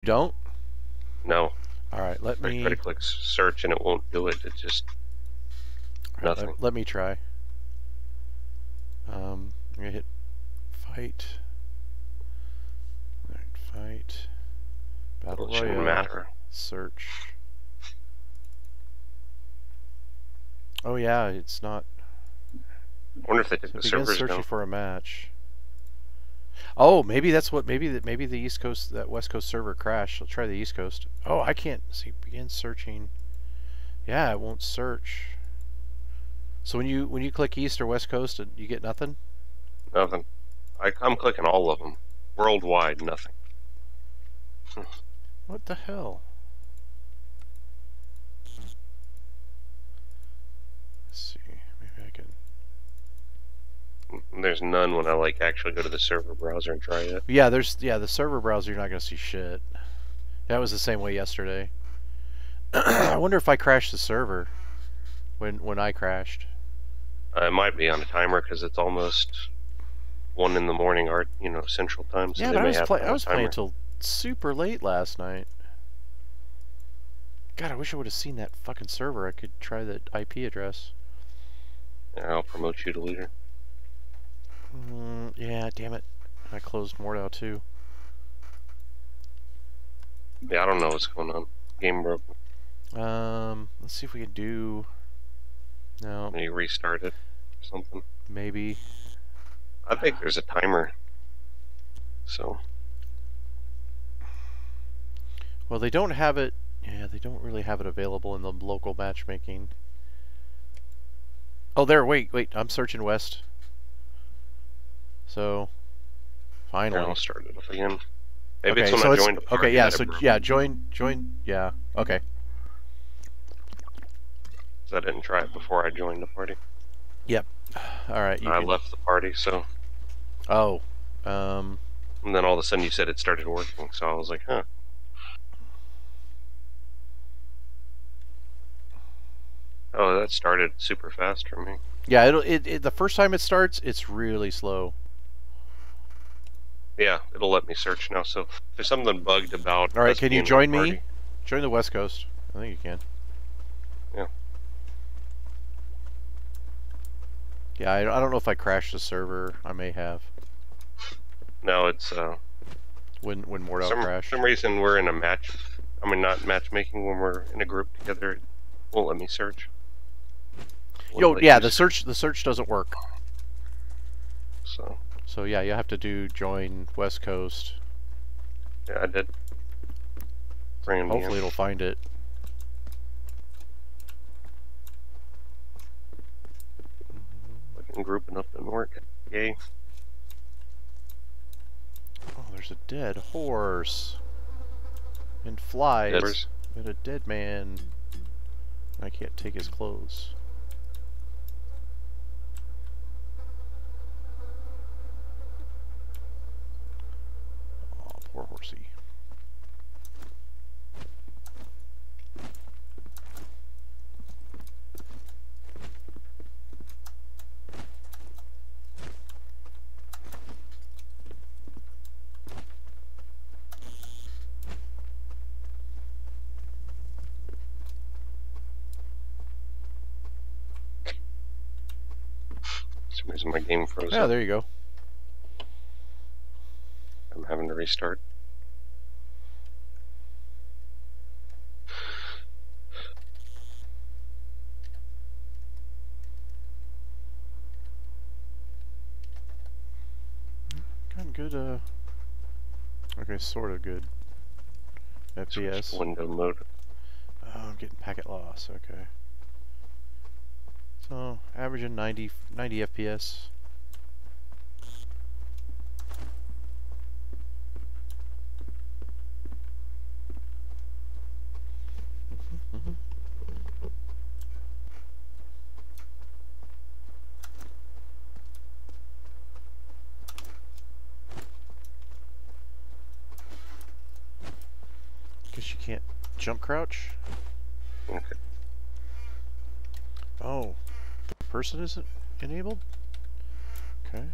You don't? No. Alright, let me... I try to click search and it won't do it. It just... nothing. Let me try. I'm gonna hit fight. Alright, fight. Battle It shouldn't Royale. matter. Search. Oh yeah, it's not... I wonder if they took the servers searching down. for a match. Oh, maybe that's what... Maybe the East Coast... That West Coast server crashed. I'll try the East Coast. Oh, I can't... See, begin searching. Yeah, it won't search. So when you click East or West Coast, you get nothing? Nothing. I'm clicking all of them. Worldwide, nothing. What the hell? Let's see. Maybe I can... There's none when I like actually go to the server browser and try it. Yeah, the server browser, you're not gonna see shit. That was the same way yesterday. I wonder if I crashed the server when I crashed. It might be on a timer because it's almost 1 in the morning, Central Time. So Yeah, they but I was playing until super late last night. God, I wish I would have seen that fucking server. I could try the IP address. Yeah, I'll promote you to leader. Yeah, damn it. I closed Mordhau too. Yeah, I don't know what's going on. Game broke. Let's see if we can do... No. Maybe restart it or something. Maybe. I think there's a timer. So. Well, they don't have it... Yeah, they don't really have it available in the local matchmaking. Oh, there, wait, I'm searching West. So, finally. Yeah, I'll start it up again. Maybe okay, it's when I joined the party. Okay, yeah, so, yeah, join, yeah, okay. I didn't try it before I joined the party. Yep. Alright, I left the party, so... Oh. And then all of a sudden you said it started working, so I was like, huh. Oh, that started super fast for me. Yeah, the first time it starts, it's really slow. Yeah, it'll let me search now, so there's something bugged about... Alright, can you join me? Join the West Coast. I think you can. Yeah. Yeah, I don't know if I crashed the server. I may have. No, it's when Mordhau crashed. For some reason we're in a match. I mean, not matchmaking. When we're in a group together, it won't let me search. Yeah, the search doesn't work. So yeah, you have to do join West Coast. Yeah, I did. Hopefully it'll find it. Grouping up didn't work. Yay. Oh, there's a dead horse. And flies. And a dead man. I can't take his clothes. Oh, poor horsey. For some reason my game froze. Yeah, there you go. I'm having to restart. Got good, okay, sort of good FPS. Window mode. Oh, I'm getting packet loss, okay. So, averaging 90 FPS. Guess you can't jump crouch? Okay. Oh, the person isn't enabled? Okay.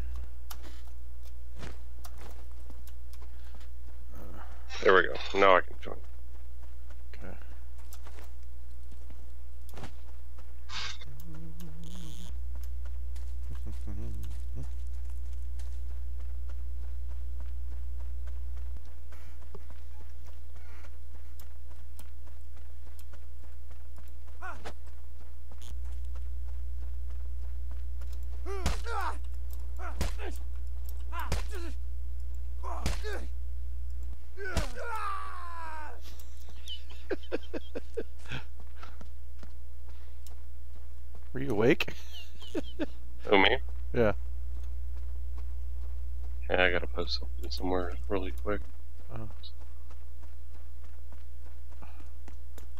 There we go. Now I can join. Okay. Were you awake? Oh, me? Yeah. Yeah, I gotta post something somewhere really quick. Oh.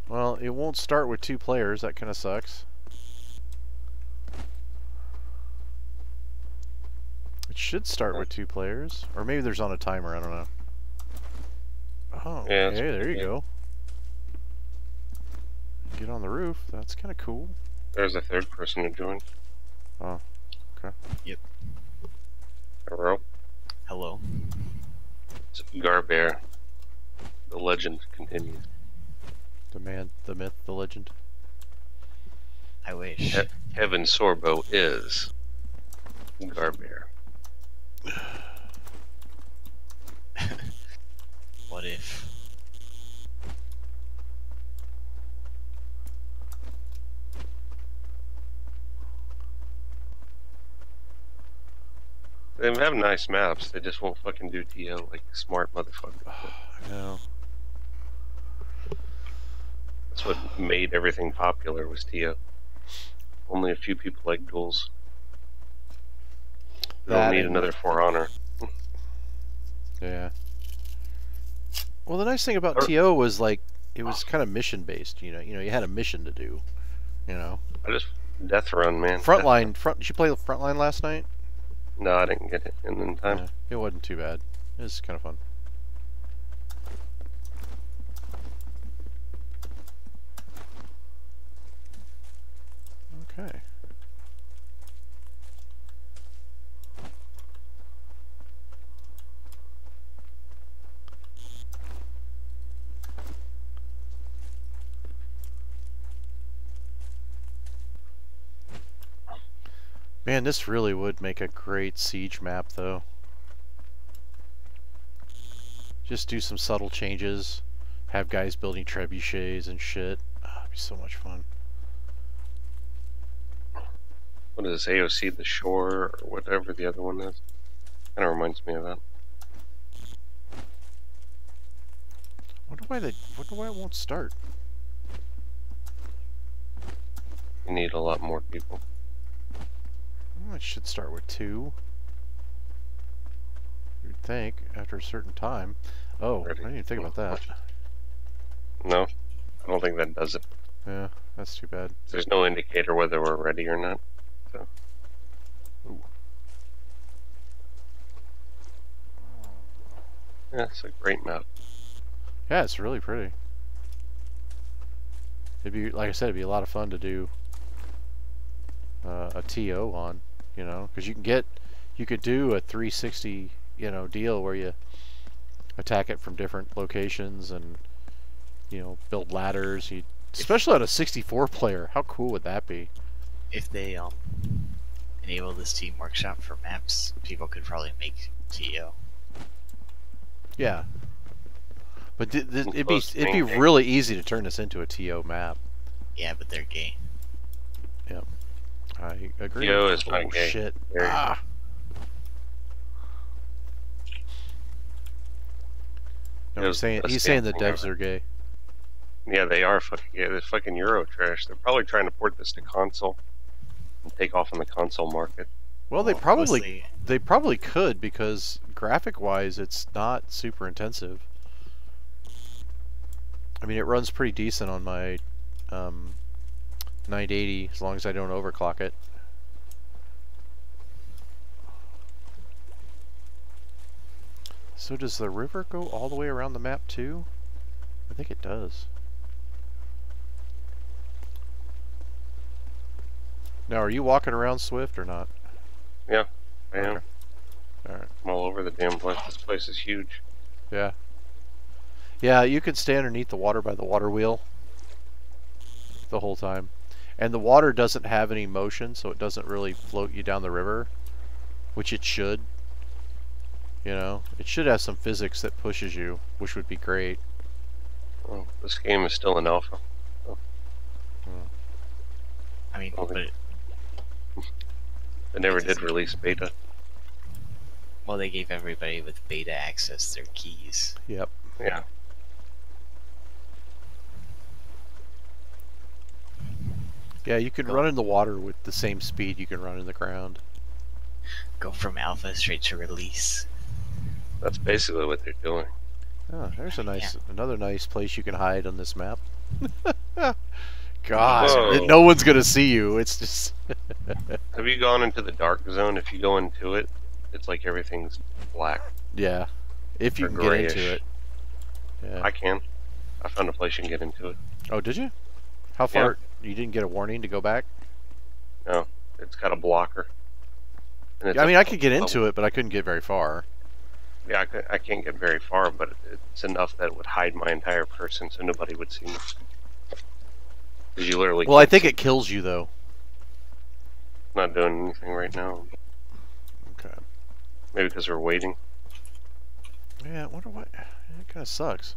Well, it won't start with 2 players. That kind of sucks. It should start with 2 players. Or maybe there's on a timer. I don't know. Oh, Yeah, okay. There you go. Get on the roof. That's kind of cool. There's a third person to join. Oh, okay. Yep. Hello. Hello. It's Garbear. The legend continues. The man, the myth, the legend. I wish. Kevin Sorbo is Garbear. What if? They have nice maps, they just won't fucking do TO like smart motherfuckers. I know. That's what made everything popular was TO. Only a few people like duels. They don't need another For Honor. Yeah. Well, the nice thing about TO was like it was kind of mission based. You know, you had a mission to do. You know. I just death run, man. Frontline. Did you play the Frontline last night? No, I didn't get it in time. Yeah, it wasn't too bad. It was kind of fun. Okay. Man, this really would make a great siege map, though. Just do some subtle changes. Have guys building trebuchets and shit. Oh, it'd be so much fun. What is this, AOC the Shore, or whatever the other one is? Kinda reminds me of that. Wonder why it won't start. You need a lot more people. Well, it should start with 2. You'd think, after a certain time. Oh, I didn't even think about that. No, I don't think that does it. Yeah, that's too bad. There's no indicator whether we're ready or not. So. Ooh. Yeah, it's a great map. Yeah, it's really pretty. It'd be, like I said, it'd be a lot of fun to do a TO on, you know, because you could do a 360, you know, deal where you attack it from different locations and, you know, build ladders. Especially on a 64 player, how cool would that be? If they enable this team workshop for maps, people could probably make TO. Yeah. But it'd be really easy to turn this into a TO map. Yeah, but they're gay. Yep. I agree. TO is not gay. Shit. Very Ah. No, he's saying the devs are gay. Yeah, they are fucking gay. They're fucking Euro trash. They're probably trying to port this to console and take off on the console market. Well, they probably could, because graphic-wise, it's not super intensive. I mean, it runs pretty decent on my 980 as long as I don't overclock it. So does the river go all the way around the map too? I think it does. Now, are you walking around Swift or not? Yeah, I am. Okay. Alright. I'm all over the damn place. This place is huge. Yeah. Yeah, you can stay underneath the water by the water wheel the whole time. And the water doesn't have any motion, so it doesn't really float you down the river, which it should. You know, it should have some physics that pushes you, which would be great. Well, this game is still in alpha. I mean, Okay. but They never did release beta. well, they gave everybody with beta access their keys. Yep. Yeah. Yeah, you can Go. run in the water with the same speed you can run in the ground. Go from alpha straight to release. That's basically what they're doing. Oh, there's a nice, Yeah. another nice place you can hide on this map. God, Whoa. no one's gonna see you. It's just. Have you gone into the dark zone? If you go into it, it's like everything's black. Yeah, if you Or can get into grayish. it. Yeah. I can. I found a place you can get into it. Oh, did you? How far? You didn't get a warning to go back? No, it's got a blocker. And it's Yeah, I mean, a- I could get into it, but I couldn't get very far. Yeah, I can't get very far, but it's enough that it would hide my entire person so nobody would see me. Because you literally Well, I think it kills you though. not doing anything right now. Okay. Maybe because we're waiting. Yeah, I wonder what. It kind of sucks.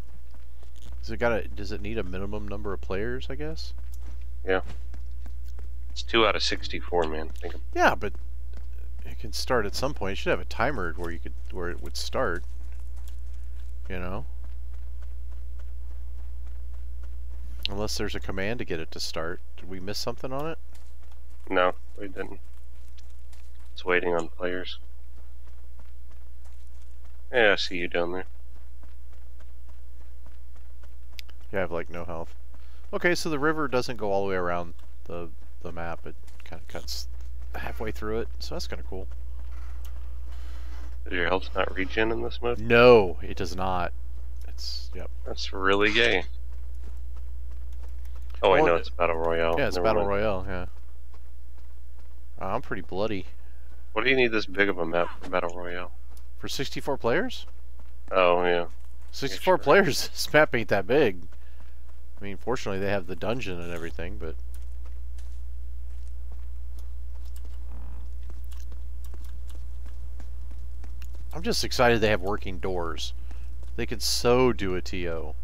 Does it need a minimum number of players? I guess. It's 2 out of 64, man. Think of, Yeah, but it can start at some point. It should have a timer where it would start. You know. Unless there's a command to get it to start. Did we miss something on it? no, we didn't. It's waiting on players. Yeah, I see you down there. Yeah, I have like no health. Okay, so the river doesn't go all the way around the map. It kind of cuts halfway through it, so that's kind of cool. Does your health not regen in this mode? No, it does not. It's yep. That's really gay. Oh, I Well, know, it's Battle Royale. Yeah, it's Never Battle mind. Royale. Yeah. I'm pretty bloody. What do you need this big of a map for Battle Royale? For 64 players? Oh, yeah. 64 sure. players, this map ain't that big. I mean, fortunately they have the dungeon and everything, but... I'm just excited they have working doors. They could so do a TO.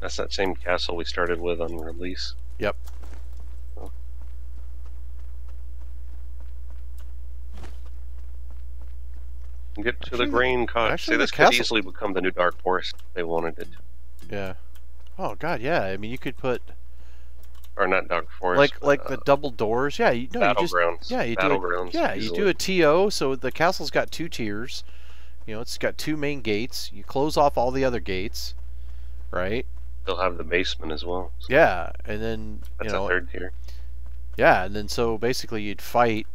That's that same castle we started with on release. Yep. Oh. Get to Actually, the grain cottage. actually See, the this could castle- easily become the new Dark Forest if they wanted it. Yeah. Oh god, yeah. I mean, you could put Or not Dark Forest. like the double doors. Yeah, you just Battlegrounds. yeah, you do Battlegrounds. yeah, you easily. do a TO. So the castle's got 2 tiers. You know, it's got 2 main gates. You close off all the other gates, right? They'll have the basement as well. So Yeah, and then that's you know, a third tier. yeah, and then so basically you'd fight,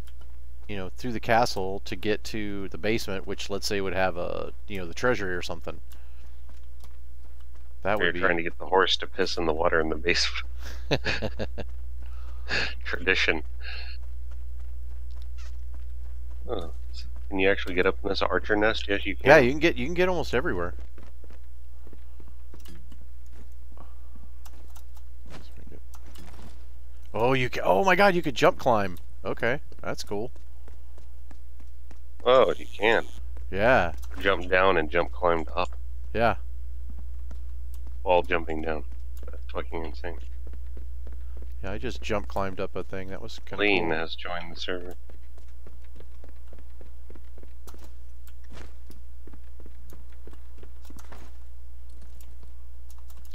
you know, through the castle to get to the basement, which let's say would have a the treasury or something. That You're would be trying to get the horse to piss in the water in the basement. Tradition. Oh, can you actually get up in this archer nest? Yes, you can. yeah, you can get almost everywhere. Oh, you can. Oh my God, you could jump climb. Okay, that's cool. Oh, you can. Yeah, Jump down and jump climbed up yeah. while jumping down. That's fucking insane. Yeah, I just jump climbed up a thing. That was kind of Lean cool. has joined the server.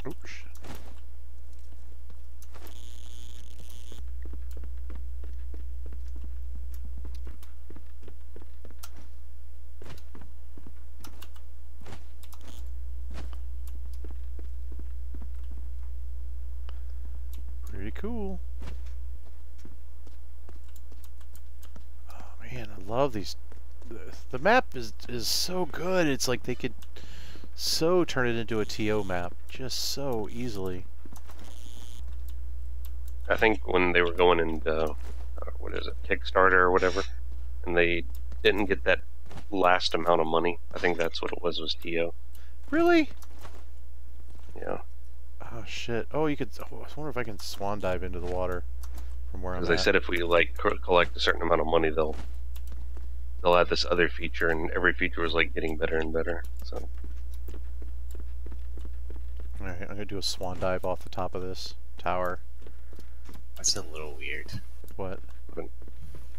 Oh, shit. Pretty cool. Oh man, I love these. The map is so good. It's like they could so turn it into a TO map just so easily. I think when they were going into, what is it, Kickstarter or whatever, and they didn't get that last amount of money, I think that's what it was TO. Really? Yeah. Oh shit. Oh, you could. Oh, I wonder if I can swan dive into the water from where I'm Because they at. said if we like collect a certain amount of money, they'll add this other feature, and every feature was like getting better and better. So All right, I'm gonna do a swan dive off the top of this tower. That's a little weird. What?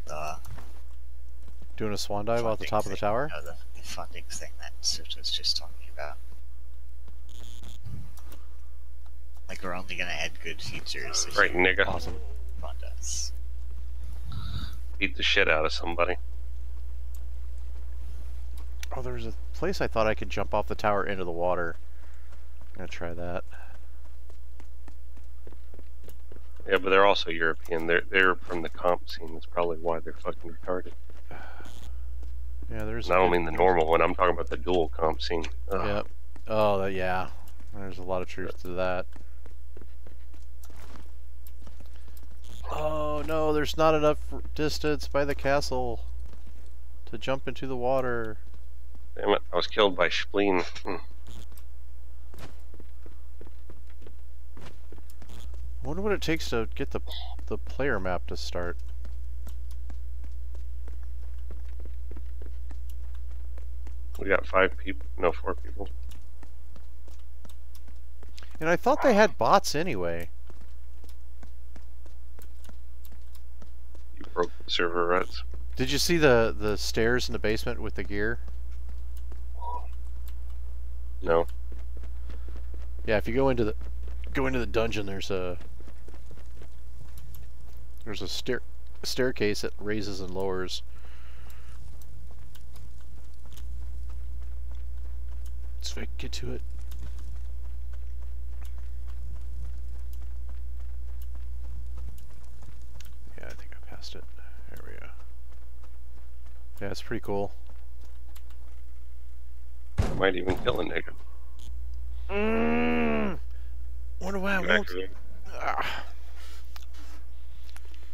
The Doing a swan dive off the top of the tower? No, the funding thing that Sif was just talking about. Like, we're only gonna add good features if right, you nigga. Awesome. fund us. Beat the shit out of somebody. Oh, there's a place I thought I could jump off the tower into the water. I'm gonna try that. Yeah, but they're also European. They're from the comp scene. That's probably why they're fucking retarded. Yeah, there's. And I don't mean the normal one. I'm talking about the dual comp scene. Ugh. Yep. Oh, yeah. There's a lot of truth to that. Oh no, there's not enough distance by the castle to jump into the water. Damn it! I was killed by spleen. I wonder what it takes to get the player map to start. We got 5 people. No, 4 people. And I thought they had bots anyway. You broke the server, Reds. Did you see the stairs in the basement with the gear? No. Yeah, if you go into the dungeon, there's a staircase that raises and lowers. Let's get to it. Yeah, I think I passed it. There we go. Yeah, it's pretty cool. Might even kill a nigga. Wonder why I won't.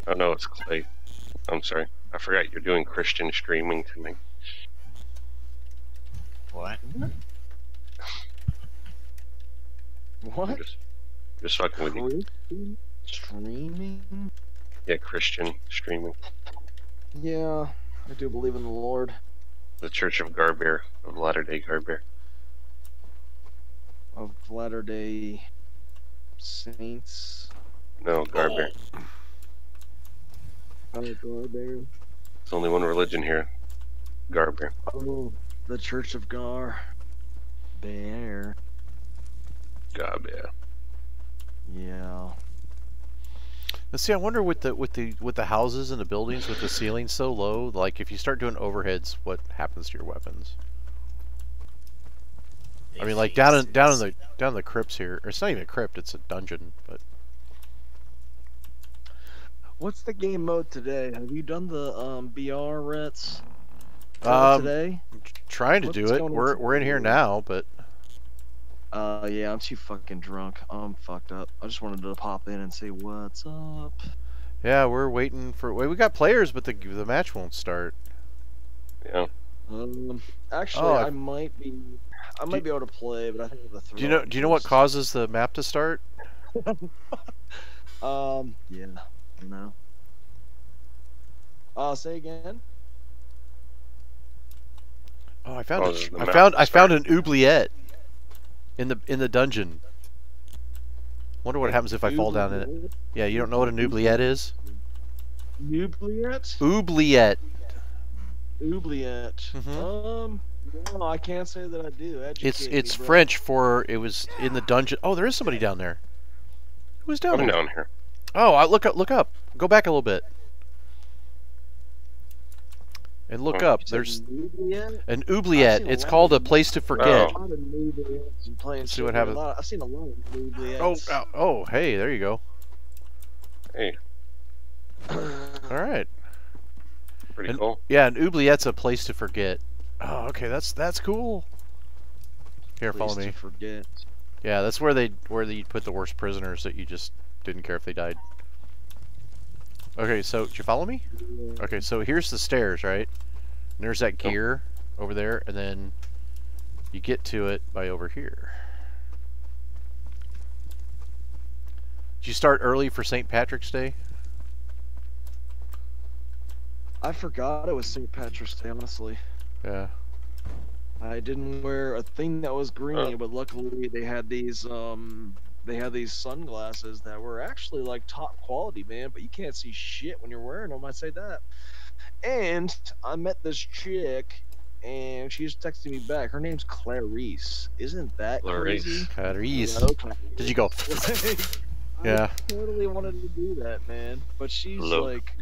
Oh no, it's Clay. I'm sorry. I forgot you're doing Christian streaming tonight. What? What? Just fucking with you. Streaming? Yeah, Christian streaming. Yeah, I do believe in the Lord. The Church of Garbear, of Latter-day Garbear. Of Latter-day Saints. No, Garbear. Oh, Garbear. There's only one religion here. Garbear. Oh, the Church of Gar. Bear. Garbear. Yeah. Now, see, I wonder with the houses and the buildings with the ceilings so low, like if you start doing overheads, what happens to your weapons? I mean, like down in the crypts here. Or it's not even a crypt; it's a dungeon. But What's the game mode today? Have you done the BR Rets today? trying to do What's it. going on We're in here now, but Yeah, I'm too fucking drunk. I'm fucked up. I just wanted to pop in and say what's up. yeah, we're waiting for. Wait, we got players, but the match won't start. Yeah. Actually, Oh, I might be able to play, but I think the Do you know what causes the map to start? Yeah, no. Say again. Oh, I found Causes the I map found to I found start. an oubliette in the dungeon. Wonder what happens if I fall down in it. Yeah, you don't know what an oubliette is? Oubliette? Oubliette. Oubliette. No, I can't say that I do. Educate It's me, bro. French for it was in the dungeon. Oh, there is somebody down there. Who's down I'm there? down here. Oh, look up. Go back a little bit. And look Oh, up. You said There's oubliette? an I've oubliette. seen a It's lot called of a place to forget. A lot of oubliettes and playing Let's see shit what with a happens. lot- I've seen a lot of oubliettes. Oh, hey, there you go. Hey, All right. pretty And- cool. Yeah, an oubliette's a place to forget. Oh, okay, that's cool. Here, Place follow to me. forget. Yeah, that's where you put the worst prisoners that you just didn't care if they died. Okay, so did you follow me? Okay, so here's the stairs, right? And there's that gear over there, and then You get to it by over here. Did you start early for St. Patrick's Day? I forgot it was St. Patrick's Day, honestly. Yeah. I didn't wear a thing that was green, but luckily they had these sunglasses that were actually like top quality, man. But you can't see shit when you're wearing them. I say that. And I met this chick, and she just texted me back. Her name's Clarice. Isn't that crazy? Clarice. Hello, Clarice. Did you go? Yeah. I totally wanted to do that, man. But she's like,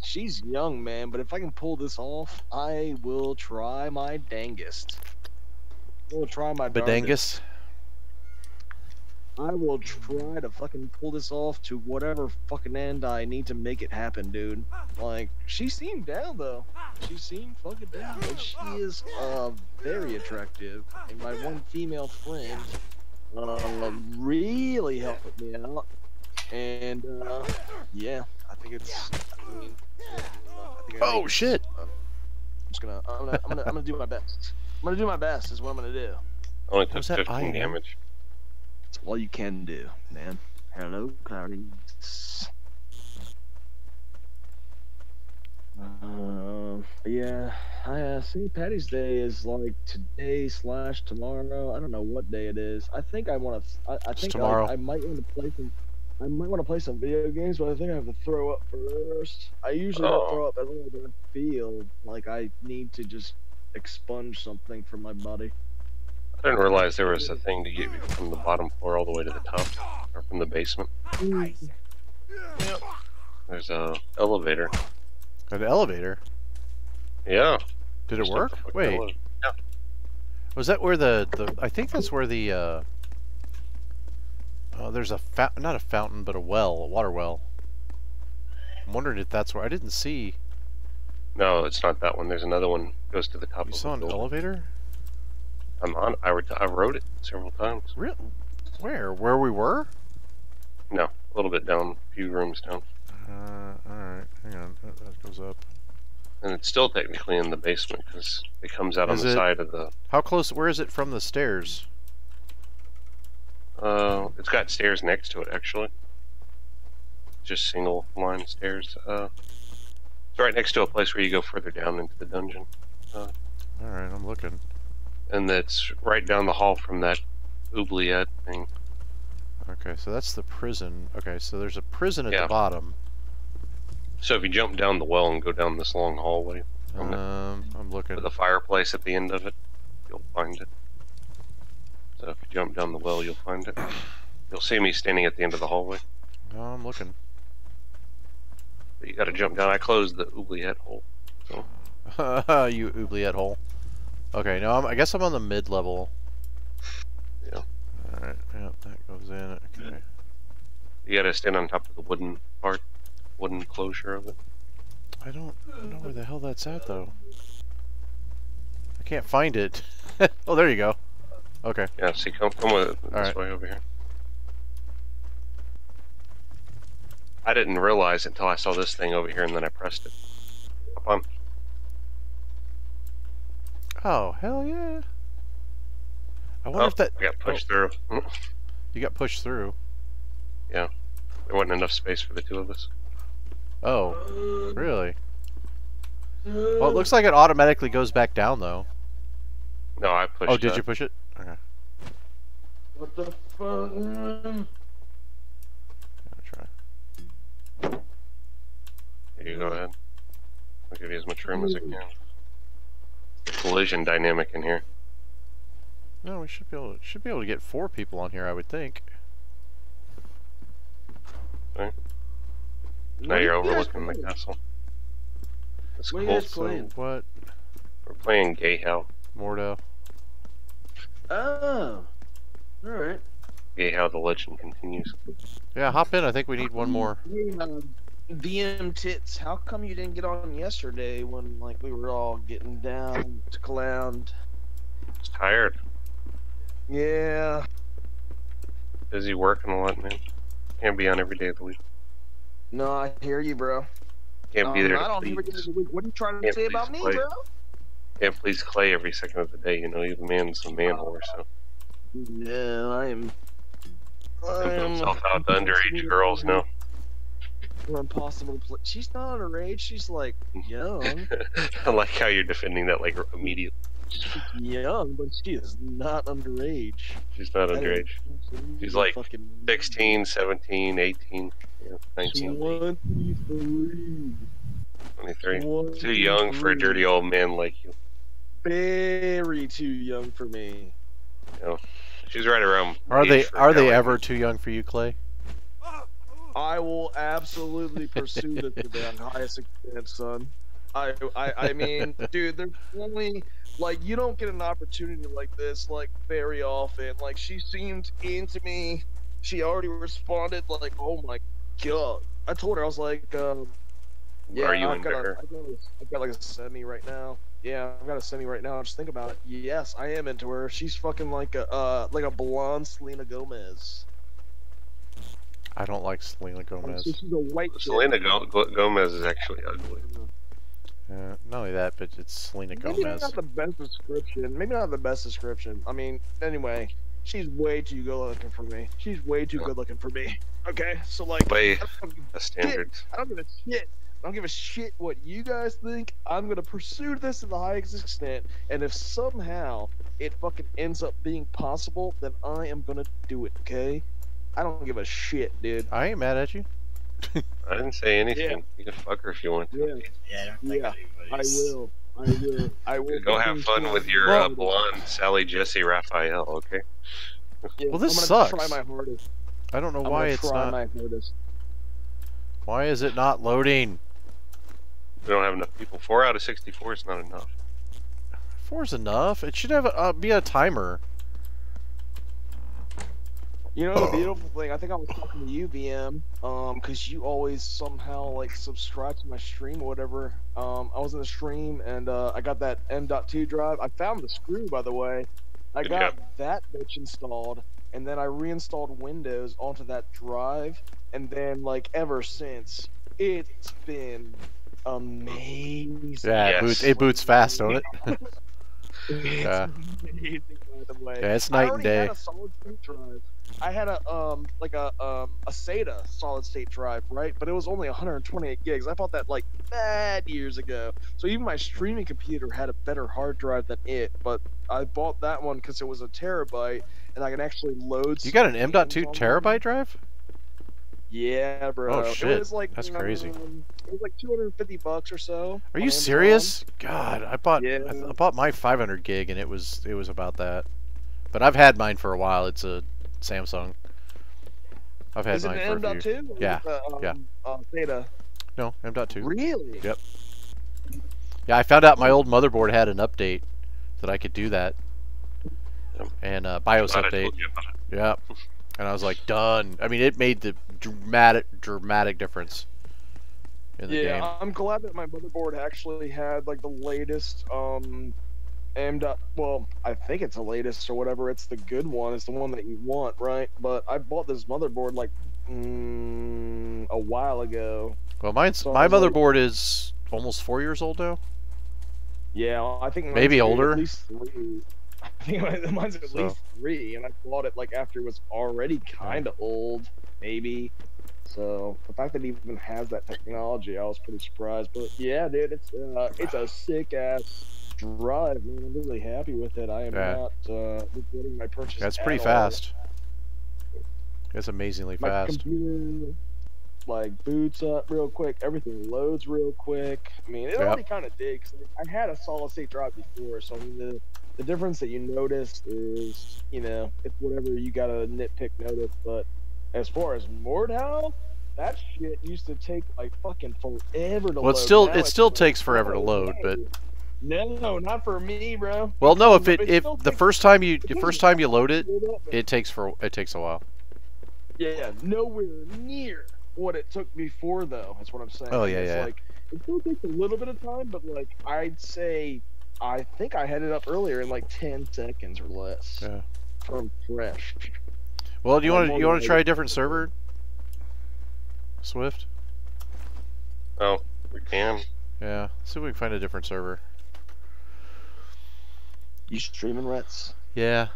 she's young, man. But if I can pull this off, I will try my dangest. I will try my Bedangus. I will try to fucking pull this off to whatever fucking end I need to make it happen, dude. Like, she seemed down, though. She seemed fucking down. And she is, very attractive. And my one female friend, really helped me out. And, yeah, I think it's, Oh, shit. I'm gonna do my best. I'm gonna do my best is what I'm gonna do. Only took Was that 15 iron? damage. It's all you can do, man. Hello, Clarice. Yeah, St. Patty's Day is like today/tomorrow. I don't know what day it is. I think I want to. I think tomorrow. I might want to play some. I might want to play some video games, but I think I have to throw up first. I usually don't throw up at all, but I feel like I need to just expunge something from my body. I didn't realize there was a thing to get you from the bottom floor all the way to the top, or from the basement. Yep. There's a elevator. An elevator? Yeah. Did it Just work? like the fucking Wait. elevator. Yeah. Was that where the I think that's where the there's a not a fountain, but a water well. I'm wondering if that's where I didn't see. No, it's not that one. There's another one goes to the top You of saw the an building. elevator? I wrote it several times. Real? Where? Where we were? No, a little bit down, a few rooms down. Alright, hang on. That goes up. And it's still technically in the basement because it comes out on Is the it- side of the. How close? Where is it from the stairs? It's got stairs next to it actually. Just single line stairs. It's right next to a place where you go further down into the dungeon. Alright, I'm looking. And that's right down the hall from that oubliette thing. Okay, so that's the prison. Okay, so there's a prison at Yeah. the bottom. So if you jump down the well and go down this long hallway from it, I'm looking. with a fireplace at the end of it, you'll find it. So if you jump down the well, you'll find it. You'll see me standing at the end of the hallway. No, I'm looking. But you gotta jump down. I closed the oubliette hole. So You oubliette hole. Okay, no, I guess I'm on the mid-level. Yeah. Alright, yeah, that goes in. Okay. you gotta stand on top of the wooden part, wooden closure of it. I don't know where the hell that's at, though. I can't find it. Oh, there you go. Okay. Yeah, see, come with it this Alright. way over here. I didn't realize it until I saw this thing over here and then I pressed it. Up on. Oh, hell yeah. I wonder if that... I got pushed through. You got pushed through. There wasn't enough space for the two of us. Oh, really? Well, it looks like it automatically goes back down, though. No, I pushed Oh, did you push it? Okay. What the fuck? I'll try. Here you go ahead. I'll give you as much room as I can. Collision dynamic in here. No, we should be able to get 4 people on here, I would think. Now you're overlooking the castle. That's What are you cool. guys So playing? what? We're playing Gay How. Mordhau. Oh, all right. Gay How the legend continues. Yeah, hop in. I think we need one more. Hey, VM tits, how come you didn't get on yesterday when like we were all getting down to clown? Just tired. Yeah. Busy working a lot, man. Can't be on every day of the week. No, I hear you, bro. Can't be there I to don't hear please. you. What are you trying to Can't say about please me, play. bro? Can't please Clay every second of the day, you know. The man's a man whore, so. Yeah, I am. Pimping himself out to underage girls, no. Impossible. She's not underage. She's like young. I like how you're defending that like immediately. She's young, but she is not underage. She's not That is underage. She's like fucking 16, 17, 18, 19, 23. Too young for a dirty old man like you. Very too young for me. You know, she's right around. Are they Ellie. ever too young for you, Clay? I will absolutely pursue this to the highest extent, son. I mean, dude, there's only like you don't get an opportunity like this like very often. Like she seemed into me. She already responded like, "Oh my god!" I told her I was like, "Yeah, Are you I've into her? I've got like a semi right now. Yeah, I've got a semi right now. Just think about it. Yes, I am into her. She's fucking like a blonde Selena Gomez. I don't like Selena Gomez. She's a white chick. Selena Gomez is actually ugly. Not only that, but it's Selena Maybe Gomez. not the best description. Maybe not the best description. I mean, anyway, she's way too good looking for me. She's way too good looking for me. Okay, so like, Way I don't give the a standards. shit. I don't give a shit. I don't give a shit what you guys think. I'm gonna pursue this to the highest extent, and if somehow it fucking ends up being possible, then I am gonna do it. Okay? I don't give a shit, dude. I ain't mad at you. I didn't say anything. Yeah. You can fuck her if you want to. Yeah, Yeah, I don't think yeah. I anybody's... will. I will. Go have fun with your blonde Sally Jesse Raphael, okay? Yeah, Well, this I'm gonna sucks. Try my hardest. I don't know I'm why gonna it's try not. my hardest. Why is it not loading? We don't have enough people. 4 out of 64 is not enough. 4's enough. It should have be a timer. You know the beautiful thing? I think I was talking to you, VM, because you always somehow like subscribe to my stream or whatever. I was in the stream and I got that M.2 drive. I found the screw, by the way. I Good got job. that bitch installed, and then I reinstalled Windows onto that drive, and then like ever since, it's been amazing. Yeah, Yes. it boots fast, don't it? It's Yeah. amazing, by the way. Yeah, it's I night and already day. had a solid state drive. I had a SATA solid state drive, right? But it was only 128 gigs. I bought that like bad years ago. So even my streaming computer had a better hard drive than it. But I bought that one because it was a terabyte, and I can actually load. You got an some M.2 games on terabyte drive? Yeah, bro. Oh, shit. It was like, That's crazy. It was like $250 or so. Are on you Amazon. serious? God, I bought Yeah. I bought my 500 gig and it was about that. But I've had mine for a while. It's a Samsung. I've had Is it mine an for a few. M.2? Or Yeah, is it, yeah. SATA. No, M.2. Really? Yep. Yeah, I found out my old motherboard had an update that I could do that. And BIOS Glad I update. told you about it. Yeah. And I was like, done. I mean, it made the dramatic difference in the game. I'm glad that my motherboard actually had like the latest well, I think it's the latest or whatever. It's the good one. It's the one that you want, right? But I bought this motherboard like a while ago. Well, So my I was like- motherboard is almost 4 years old now. Yeah, I think mine's Maybe at older. least 3. I think mine's at So- least 3, and I bought it like after it was already kind of old, maybe. So the fact that it even has that technology, I was pretty surprised. But yeah, dude, it's a sick ass drive, man. I'm really happy with it. I am Yeah. not regretting my purchase. That's at pretty all. fast. It's amazingly My fast. computer like boots up real quick. Everything loads real quick. I mean, it Yep. already kind of did. 'Cause I had a solid state drive before, so I mean the difference that you notice is, you know, it's whatever you gotta nitpick notice. But as far as Mordhau, that shit used to take like fucking forever to Well, load. it still Now it it's still like, takes forever to no load, but way. No, not for me, bro. well, no, But it if still the takes- first time you takes load it, load up, it takes a while. Yeah, nowhere near what it took before, though. That's what I'm saying. Oh, yeah, It's yeah. Like, it still takes a little bit of time, but like I'd say, I think I had it up earlier in like 10 seconds or less. Yeah. From fresh. Well, do you Like, want more to than try a 80. different server? Swift? Oh, we can. Yeah. See if we can find a different server. You streaming, Rets? Yeah.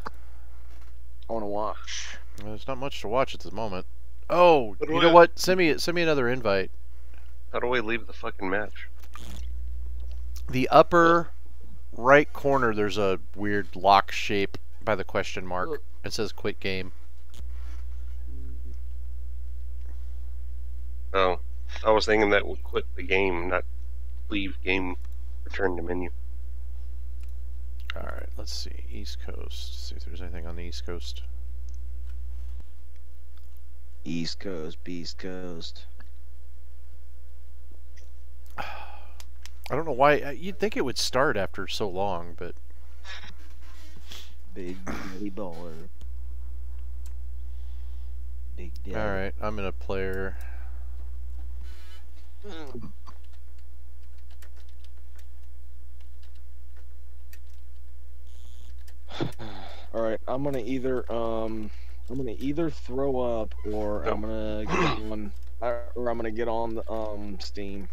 I want to watch. Well, there's not much to watch at the moment. Oh, What do you know I- what? Send me another invite. How do I leave the fucking match? The upper right corner, there's a weird lock shape by the question mark. It says quit game. Oh, I was thinking that would quit the game, not leave game, return to menu. Alright, let's see. East Coast. See if there's anything on the East Coast. East Coast, Beast Coast. I don't know why. You'd think it would start after so long, but... Big Daddy Baller. Big Daddy. Alright, I'm in a player. Alright, I'm gonna either throw up or I'm gonna get on the Steam.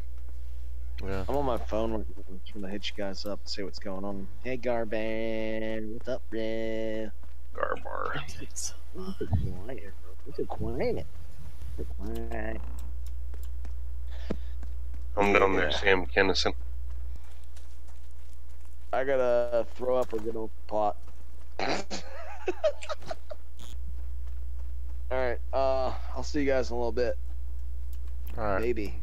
Yeah. I'm on my phone right now. I'm trying to hit you guys up and see what's going on. Hey Garban, what's up, bro? Garbar. It's What's so quiet, bro? What's so quiet? So quiet. I'm down there, Yeah. Sam Kennison. I gotta throw up or get off the pot. Alright, I'll see you guys in a little bit. Alright. Maybe.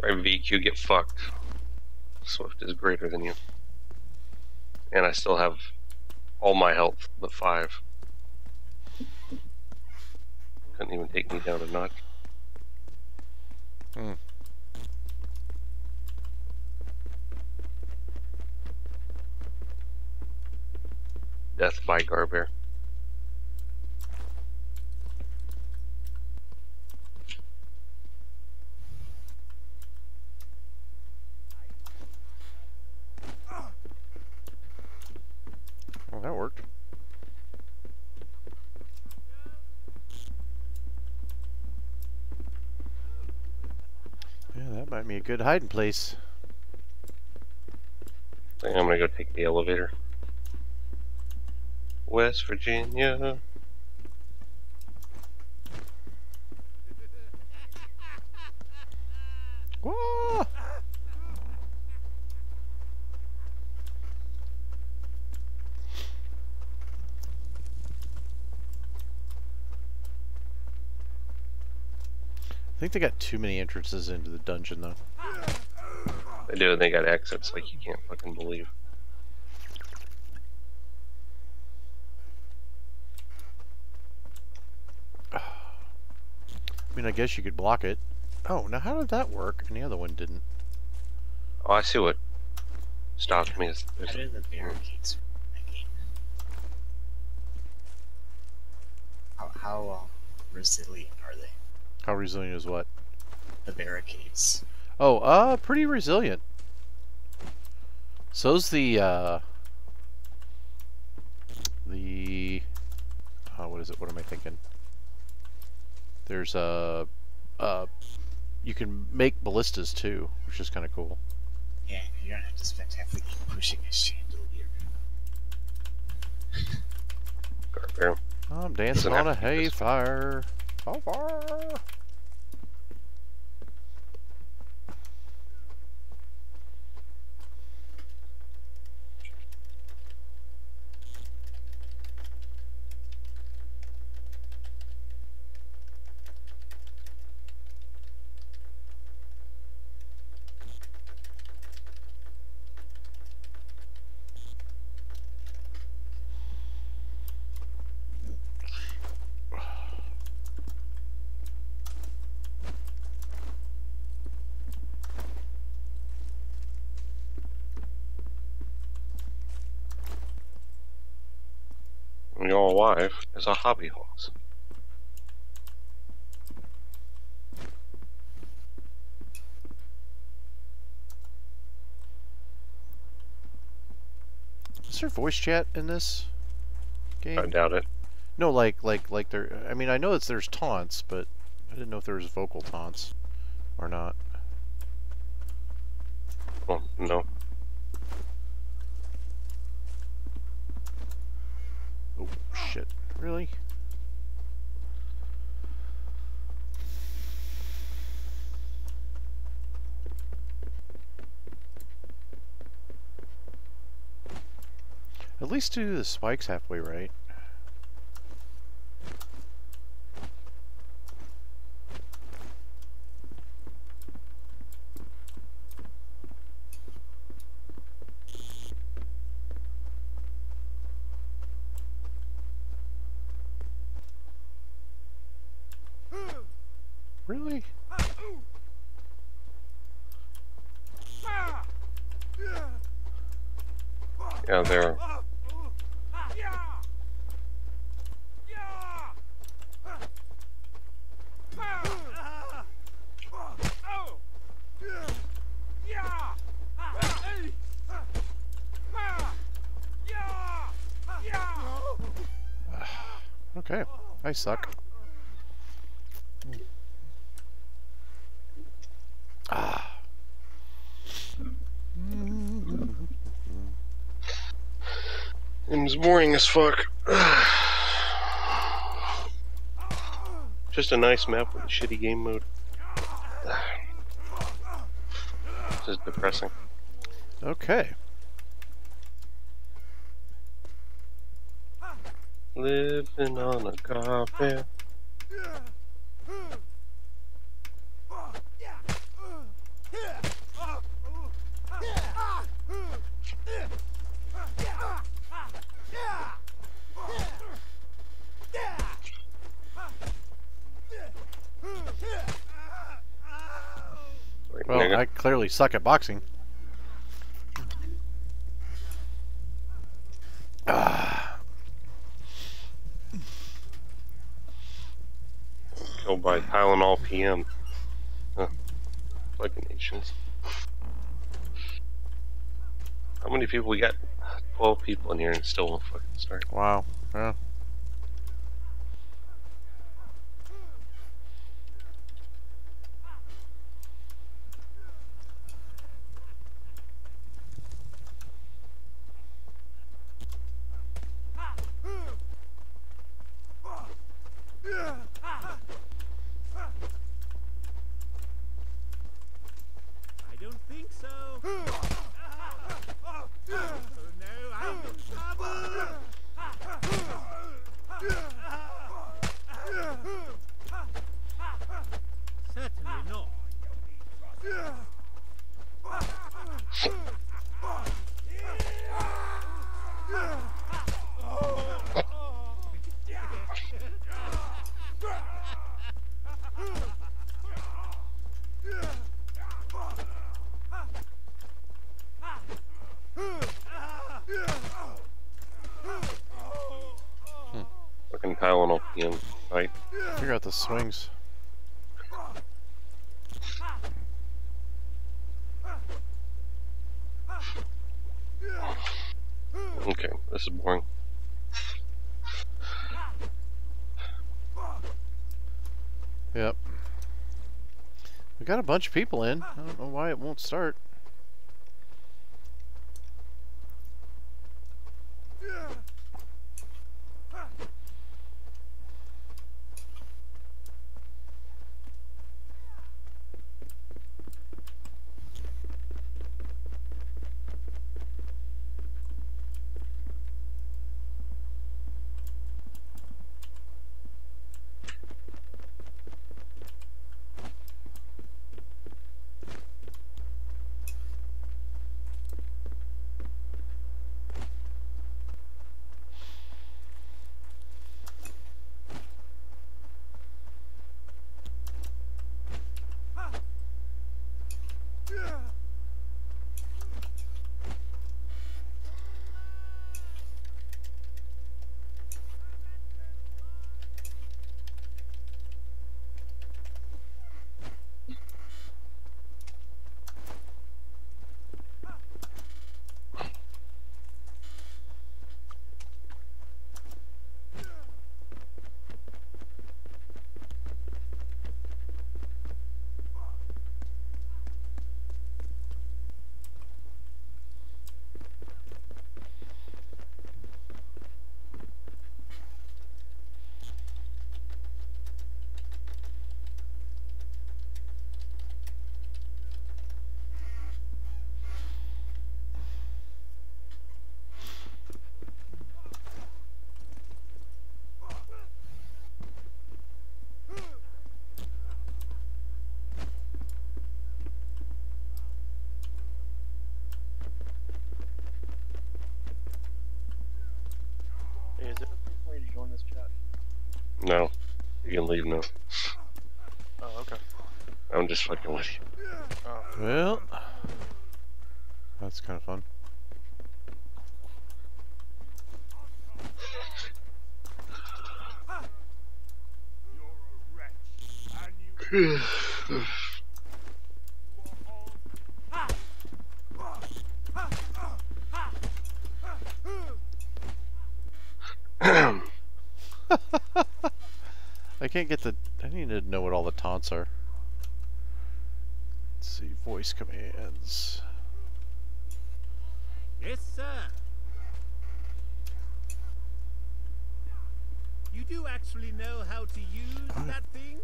Sorry, VQ, get fucked. Swift is greater than you. And I still have all my health but 5. Couldn't even take me down a notch. Hmm. Death by Garbear. Well, that worked. Yeah, that might be a good hiding place. I think I'm gonna go take the elevator. West Virginia. Whoa! I think they got too many entrances into the dungeon, though. They do, they got exits like you can't fucking believe. I mean, I guess you could block it. Oh, now how did that work? And the other one didn't. Oh, I see what stopped me. How do the barricades in that game? How resilient are they? How resilient is what? The barricades. Oh, pretty resilient. So's the, what is it? What am I thinking? There's, you can make ballistas too, which is kind of cool. Yeah, you don't have to spend half the game pushing a chandelier. Garbear. I'm dancing Doesn't on a have to be this hayfire. How far? And your wife is a hobby horse. Is there voice chat in this game? I doubt it. No, like there. I mean, I know that there's taunts, but I didn't know if there was vocal taunts. Or not? Well, no. Oh, shit. Really? At least do the spikes halfway right. Really? Yeah, there. Okay, I suck. Ah. It was boring as fuck. Just a nice map with a shitty game mode. Just depressing. Okay. Living on a carpet. Well, I clearly suck at boxing. Ah. Killed by Tylenol PM. Huh. Fucking nations. How many people we got? 12 people in here and still won't fucking start. Wow. Yeah. I don't think so. Oh no, I'm in trouble. Certainly not. Fucking Tylenol PM fight. Figure out the swings. Okay, this is boring. Yep. We got a bunch of people in. I don't know why it won't start. this chat? No. You can leave now. Oh, okay. I'm just fucking with you. Oh. Well, that's kind of fun. I can't get the. I need to know what all the taunts are. Let's see, voice commands. Yes, sir. You do actually know how to use that thing?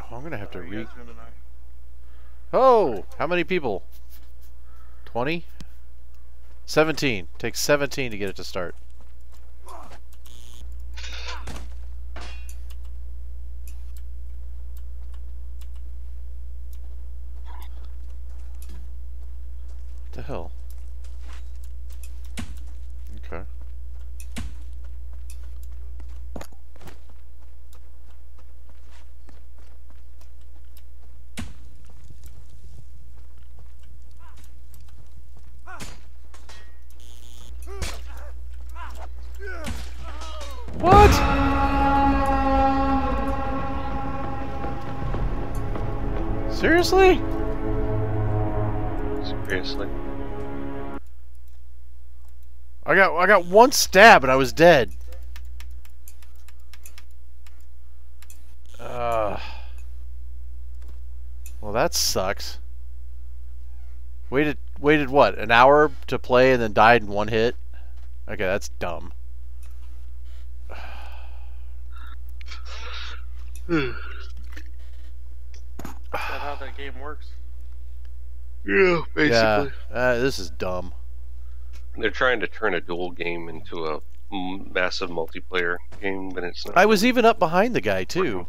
Oh, I'm gonna have to How are you read. guys doing tonight? Oh, how many people? 20? 17. Takes 17 to get it to start. What the hell? Okay. What? Seriously? Seriously. I got one stab and I was dead. Well, that sucks. Waited what? An hour to play and then died in one hit? Okay, that's dumb. Is that how that game works? Yeah, basically. Yeah, this is dumb. They're trying to turn a duel game into a massive multiplayer game, but it's not. I was even up behind the guy too.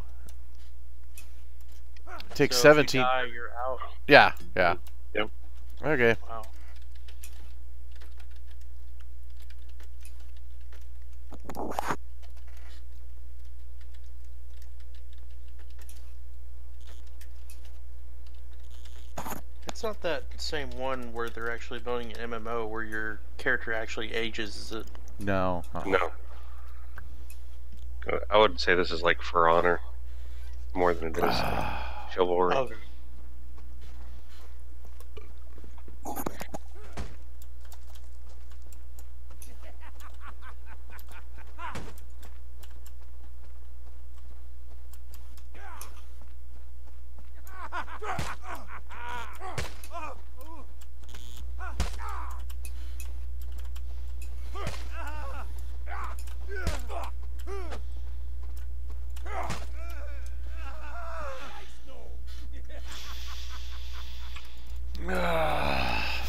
Takes So 17. If you die, you're out. Yeah, yeah. Yep. Okay. Wow. It's not that same one where they're actually building an MMO where your character actually ages, is it? No. No. I would say this is like For Honor more than it is Chivalry. Oh,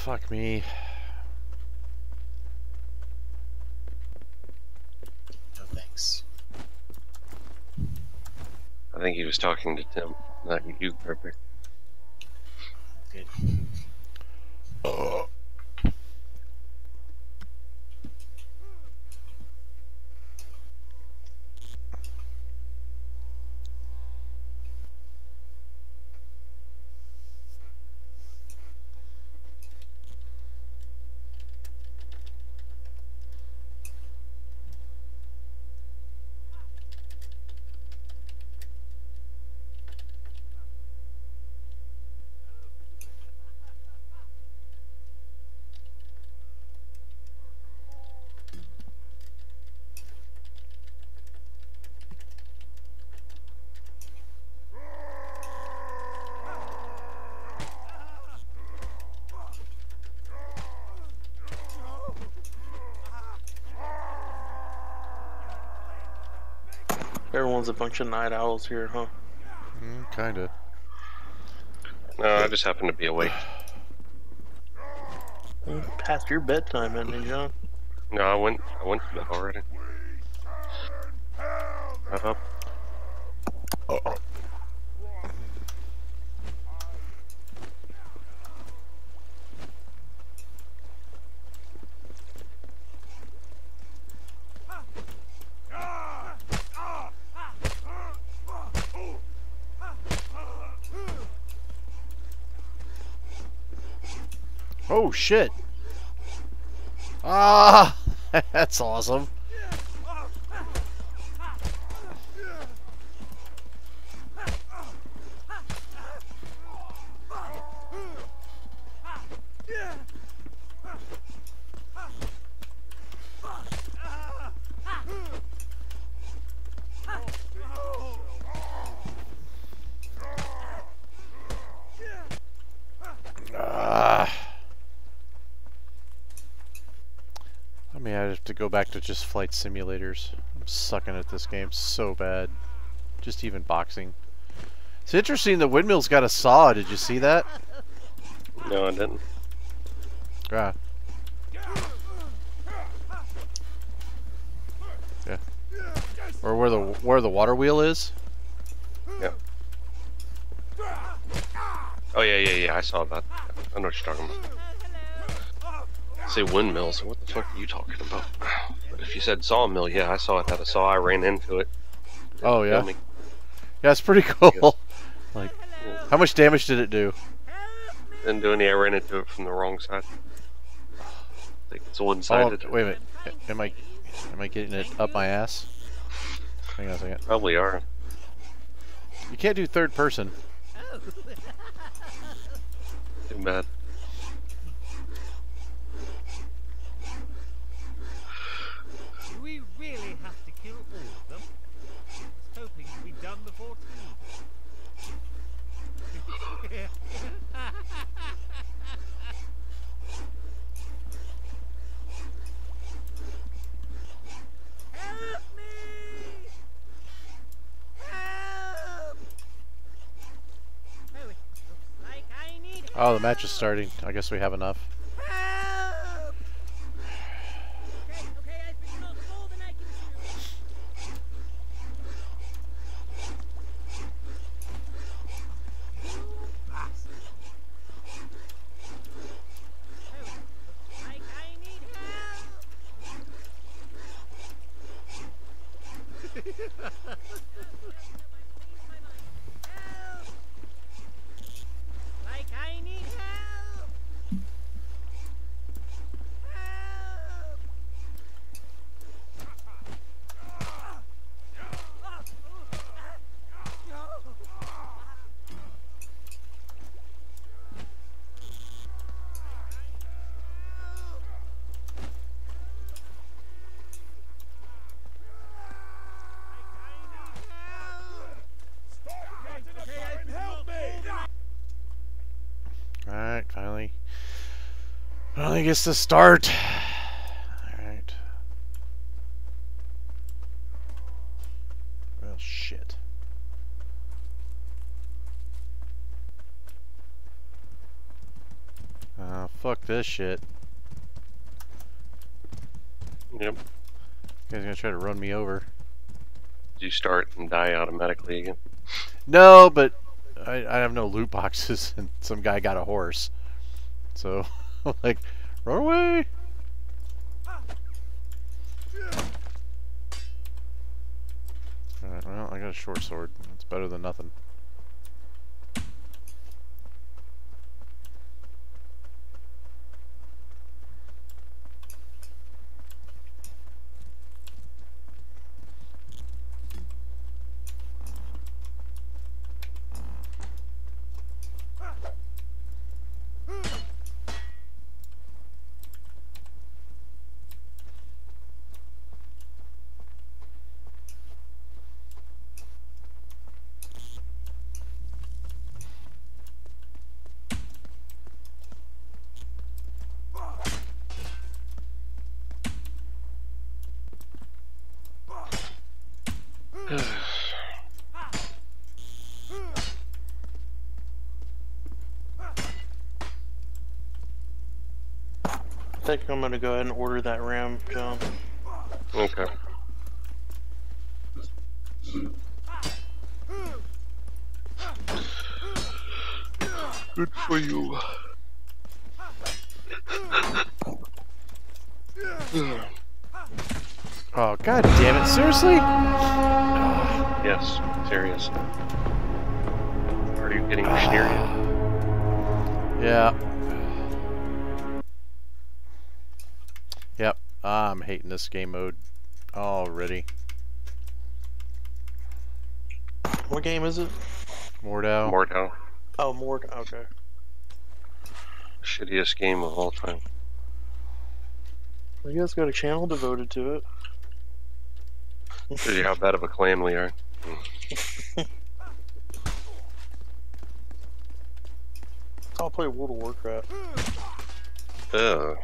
Fuck me. No thanks. I think he was talking to Tim, not you, Perfect. Good. everyone's a bunch of night owls here, huh? Kinda. No, I just happened to be awake. Past your bedtime, isn't it, John? No, I went to bed already. Wrap up. Oh shit! Ah, that's awesome. I mean, I have to go back to just flight simulators. I'm sucking at this game so bad. Just even boxing. It's interesting the windmill's got a saw. Did you see that? No, I didn't. Yeah. Yeah. Or where the water wheel is? Yeah. Oh yeah. I saw that. I know what you're talking about. Say windmills. What the fuck are you talking about? But if you said sawmill, yeah, I saw it had a saw. I ran into it. Oh yeah. Me. Yeah, it's pretty cool. Like, how much damage did it do? Didn't do any. I ran into it from the wrong side. I think it's one-sided. Oh, wait a minute. Am I getting it up my ass? Hang on a second. Probably are. You can't do third person. Too bad. Do we really have to kill all of them? I was hoping to be done before tea. Help me! Help! Oh, it looks like I need help. Oh, the match is starting. I guess we have enough. Help! Okay, I've been lost more than I can chew. You bastard. Oh, it looks like I need help. Like I need help. Help. Alright, finally. Finally gets to start. Alright. Well, shit. Fuck this shit. Yep. You guys gonna try to run me over? Did you start and die automatically again? No, but I have no loot boxes, and some guy got a horse. So, like, run away! Alright, well, I got a short sword. It's better than nothing. I think I'm gonna go ahead and order that RAM, John. Okay. Good for you. Oh, god damn it, seriously? Yes, serious. Are you getting sneered? Yeah. Yep. I'm hating this game mode already. What game is it? Mordhau. Mordhau. Oh, Mordhau. Okay. Shittiest game of all time. You guys got a channel devoted to it. Shows you how bad of a clan we are. I'll play World of Warcraft. Ugh.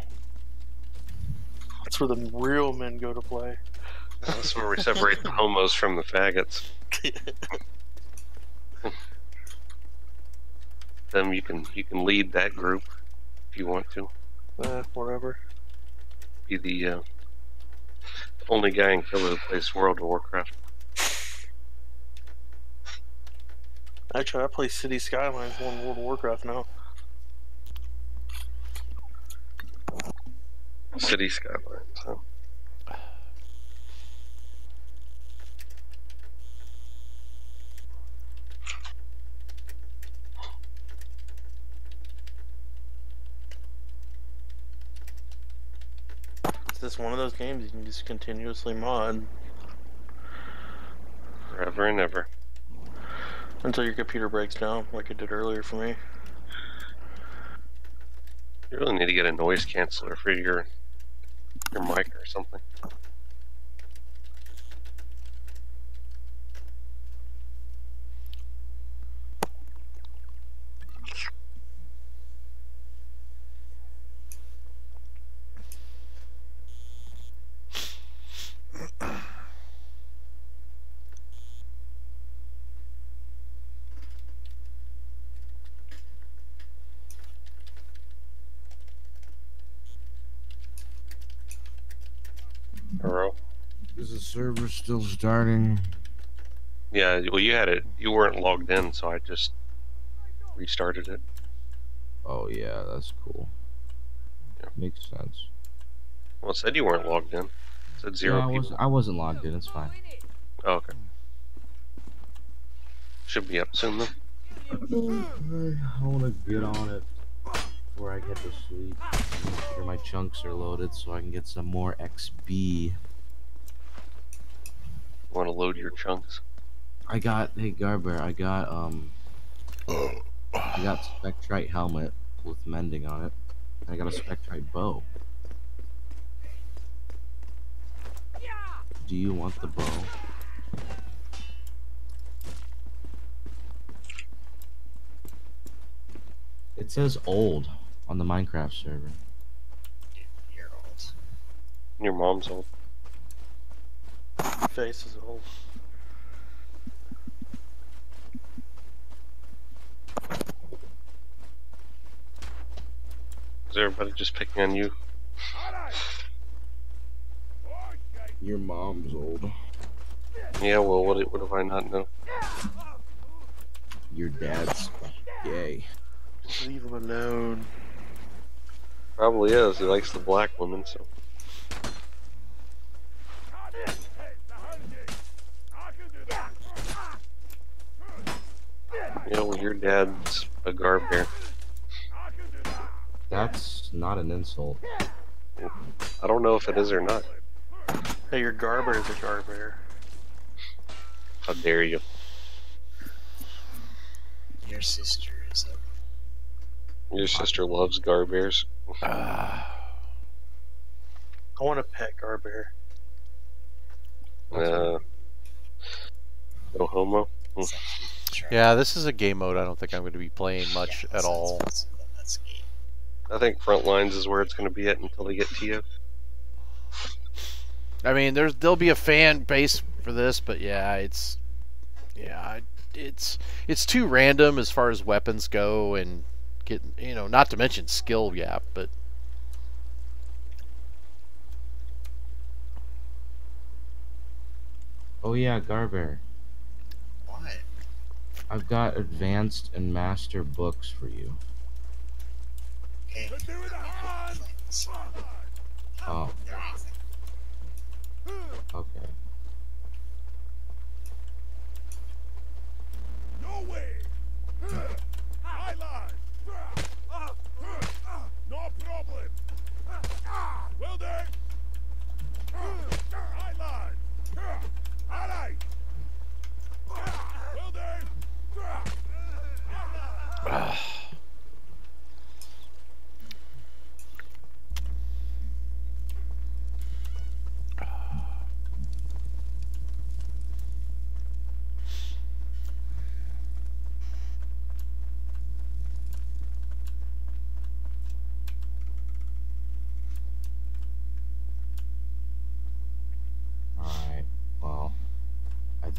That's where the real men go to play. That's where we separate the homos from the faggots. Them you can lead that group if you want to. Whatever. Be the only guy in Killer who plays World of Warcraft. Actually, I play City Skylines more than World of Warcraft now. City Skylines, huh? It's just one of those games you can just continuously mod Forever and ever. until your computer breaks down, like it did earlier for me. You really need to get a noise canceller for your mic or something. Hello? Is the server still starting? Yeah, well you had it. You weren't logged in, so I just restarted it. Oh yeah, that's cool. Yeah. Makes sense. Well, it said you weren't logged in. It said zero Yeah, people. I wasn't logged in. It's fine. Oh, okay. Should be up soon though. I want to get on it before I get to sleep. Make sure my chunks are loaded so I can get some more XP. Want to load your chunks? Hey Garber, I got Spectrite helmet with mending on it. And I got a Spectrite bow. Do you want the bow? It says old on the Minecraft server. You're old. Your mom's old. Face is old. Is everybody just picking on you? Your mom's old. Yeah, well, what do I not know? Your dad's gay. Just leave him alone. Probably is. He likes the black women, so. Yeah, well, your dad's a garbear. That's not an insult. I don't know if it is or not. Hey, your Garber is a Garbear. How dare you? Your sister is a... Your sister loves garbears. I want a pet Garbear. No homo. Yeah, this is a game mode I don't think I'm going to be playing much at all. That's gay. I think Frontlines is where it's going to be at until they get TO. I mean, there'll be a fan base for this, but yeah, it's too random as far as weapons go, and getting, not to mention skill gap, but Oh yeah, Garbear. What? I've got advanced and master books for you. Okay. Oh, okay. No way! I lied! No problem! Well done!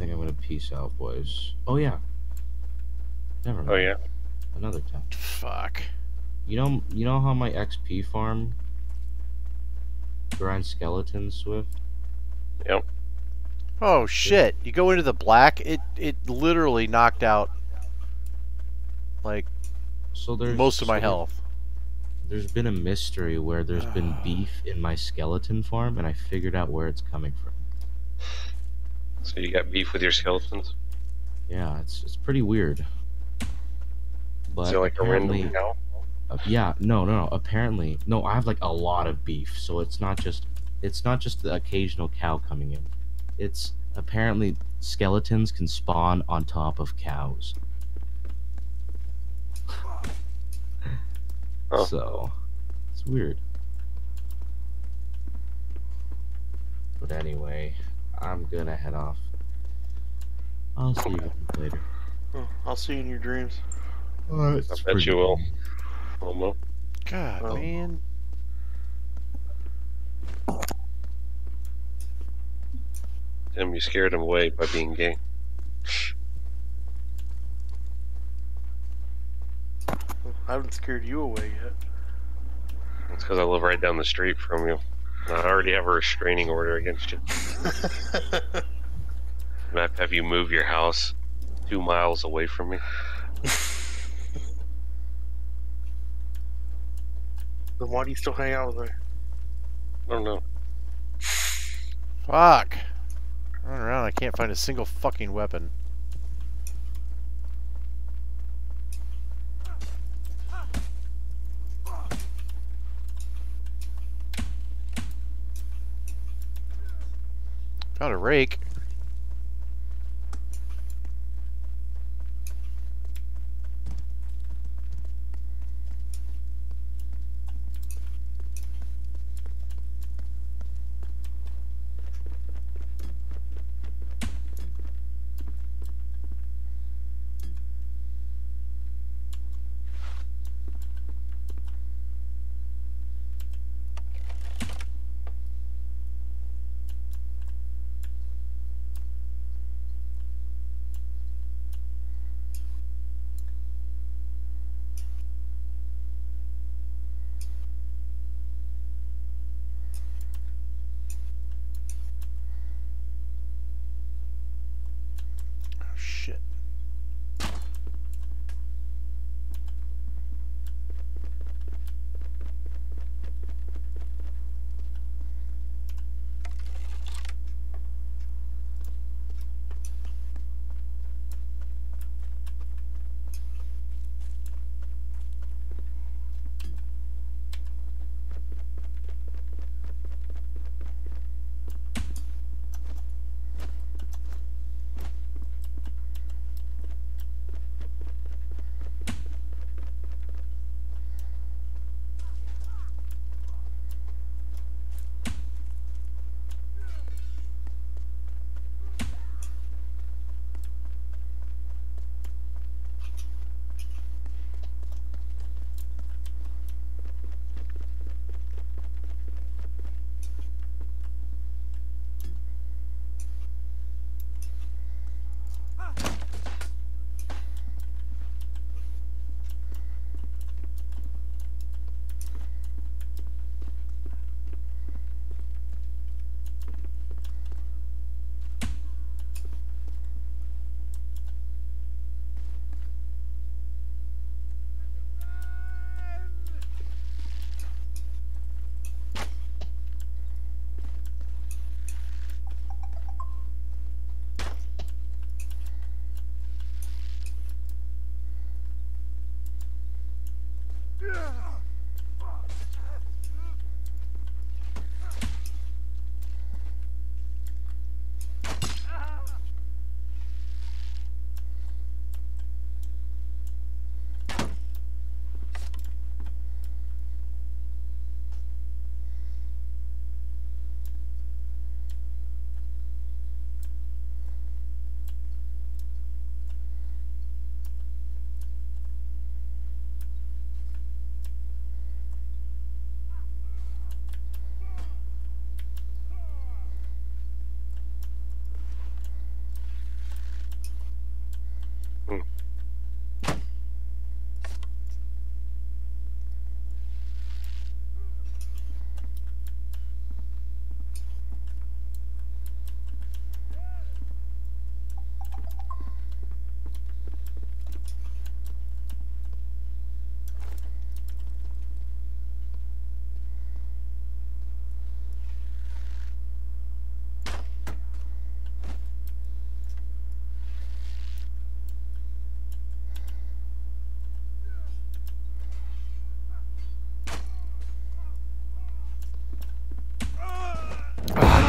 think I'm gonna peace out, boys. Oh yeah. Never mind. Oh yeah. Another time. Fuck. You know how my XP farm grinds skeletons swift? Yep. Oh shit! You go into the black. It literally knocked out like So there's most of my health. There's been a mystery where there's been beef in my skeleton farm, and I figured out where it's coming from. So you got beef with your skeletons? Yeah, it's pretty weird. But Is there like a apparently, random cow? yeah, no. Apparently, no. I have like a lot of beef, so it's not just the occasional cow coming in. It's apparently skeletons can spawn on top of cows. Oh. So it's weird. But anyway, I'm gonna head off. I'll see you guys later. Oh, I'll see you in your dreams. I bet you will. Homo. God, Oh. man. Tim, you scared him away by being gay. I haven't scared you away yet. It's because I live right down the street from you. And I already have a restraining order against you. And I have you move your house 2 miles away from me. Then why do you still hang out with her? I don't know. Fuck. Running around, I can't find a single fucking weapon. Found a rake.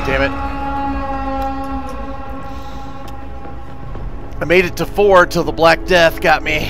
Damn it. I made it to 4 till the Black Death got me.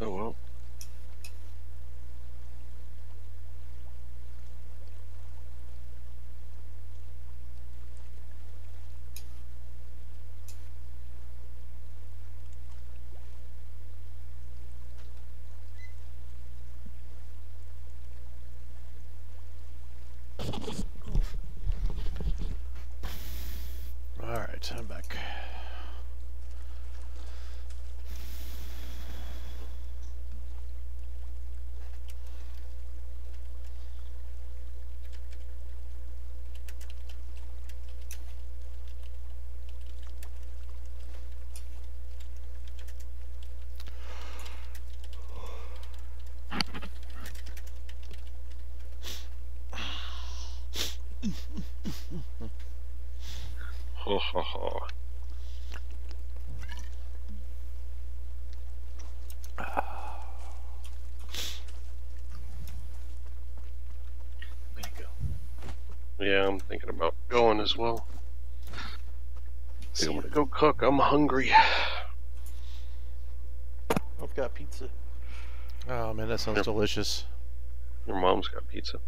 Oh well. Alright, I'm back. Ho ho ho. I'm gonna go. Yeah, I'm thinking about going as well. I think I'm gonna go cook. I'm hungry. I've got pizza. Oh man, that sounds Yep. delicious. Your mom's got pizza.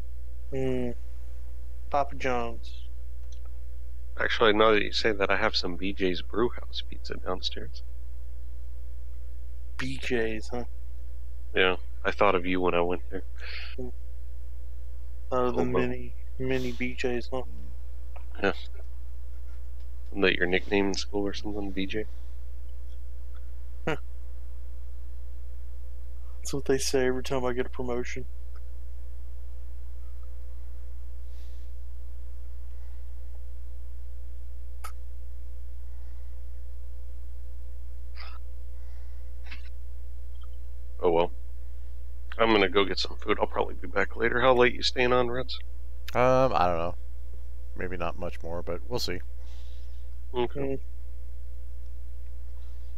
Papa John's. Actually, now that you say that, I have some BJ's Brewhouse pizza downstairs. BJ's, huh? Yeah, I thought of you when I went there. Oh, the Hobo. mini BJ's, huh? Yeah. Isn't that your nickname in school or something, BJ? That's what they say every time I get a promotion. Oh well. I'm gonna go get some food. I'll probably be back later. How late you staying on, Reds? I don't know. Maybe not much more, but we'll see. Okay.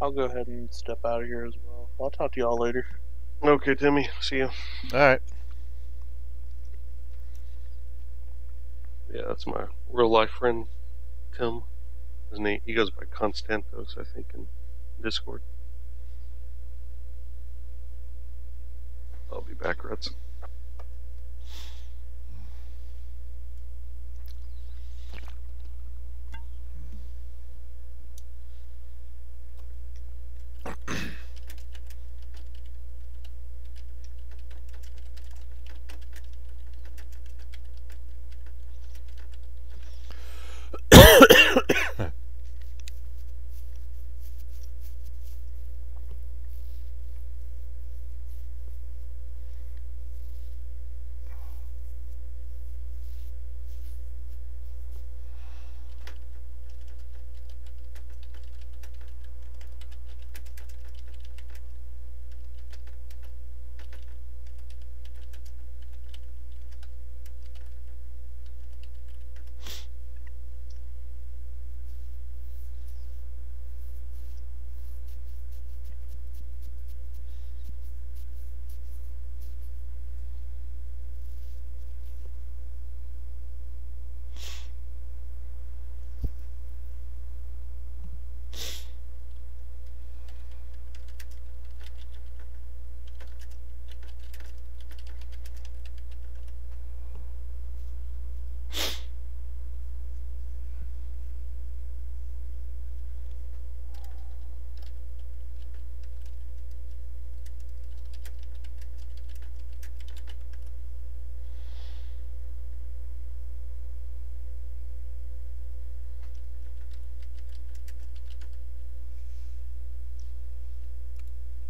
I'll go ahead and step out of here as well. I'll talk to y'all later. Okay, Timmy. See ya. Alright. Yeah, that's my real life friend, Tim. His name, he goes by Constantos, I think, in Discord. I'll be back, Reds.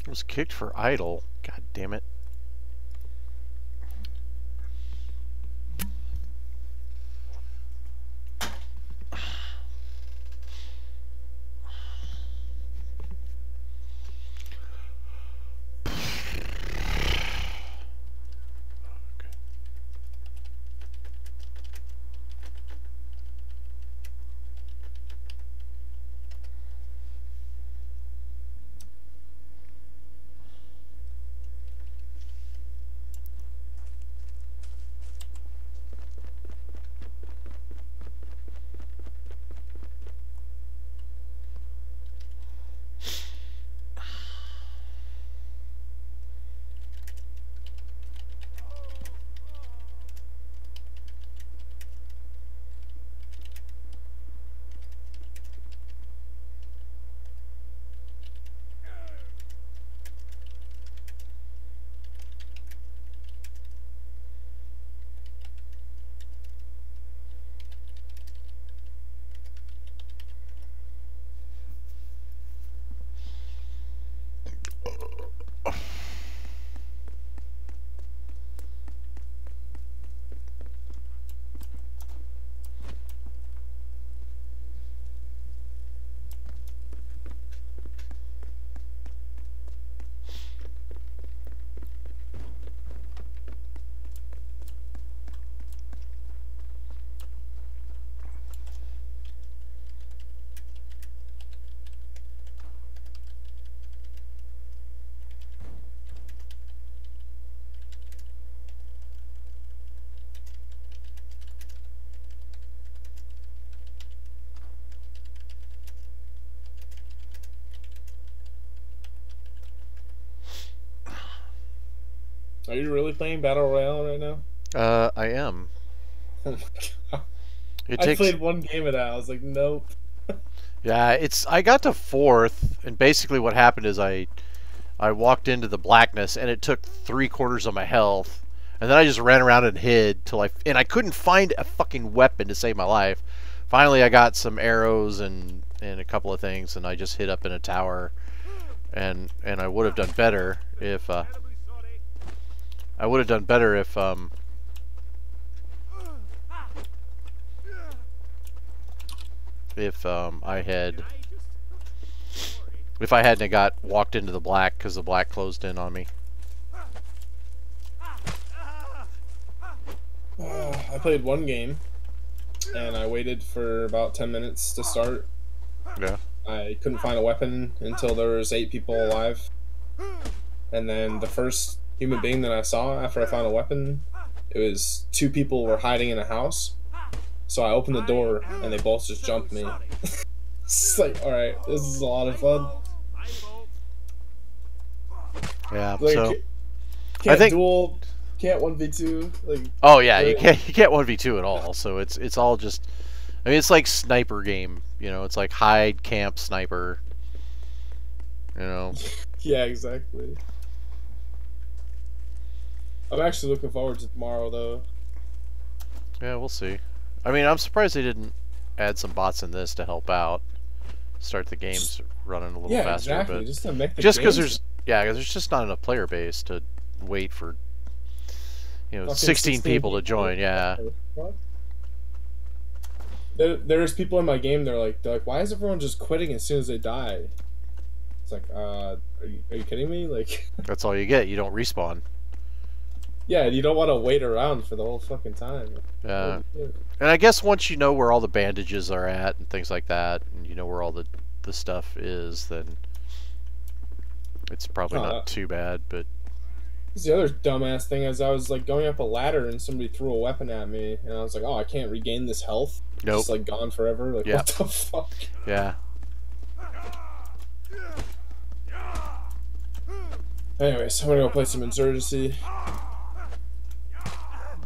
Was kicked for idle. God damn it. Are you really playing Battle Royale right now? I am. Oh my god. It I takes. played one game of that. I was like, nope. Yeah, it's. I got to 4th, and basically what happened is I walked into the blackness, and it took 3/4 of my health, and then I just ran around and hid till I couldn't find a fucking weapon to save my life. Finally, I got some arrows and a couple of things, and I just hid up in a tower, and I would have done better if I would have done better if if I hadn't got walked into the black because the black closed in on me. I played one game, and I waited for about 10 minutes to start. Yeah. I couldn't find a weapon until there was 8 people alive. And then the first human being that I saw after I found a weapon, it was 2 people were hiding in a house. So I opened the door, and they both just jumped me. It's like, alright, this is a lot of fun. Yeah, Like, so can't I think duel, can't 1v2. Like, oh yeah, you right? can't 1v2 at all. So it's all just, I mean, it's like sniper game, you know, it's like hide, camp, sniper, you know. Yeah, exactly. I'm actually looking forward to tomorrow, though. Yeah, we'll see. I mean, I'm surprised they didn't add some bots in this to help out, start the games running a little Yeah, faster. exactly. But Just to make the just because games there's just not enough player base to wait for, you know, fucking 16 people to join. Yeah. What? There's people in my game. They're like, why is everyone just quitting as soon as they die? It's like, are you kidding me? Like, That's all you get. You don't respawn. yeah, you don't want to wait around for the whole fucking time. Yeah. And I guess once you know where all the bandages are at and things like that, and you know where all the stuff is, then it's probably not too bad. But the other dumbass thing is I was like going up a ladder and somebody threw a weapon at me, and I was like, oh, I can't regain this health. Nope. It's just like gone forever. Like, Yeah. what the fuck? yeah. Anyways, I'm gonna go play some Insurgency.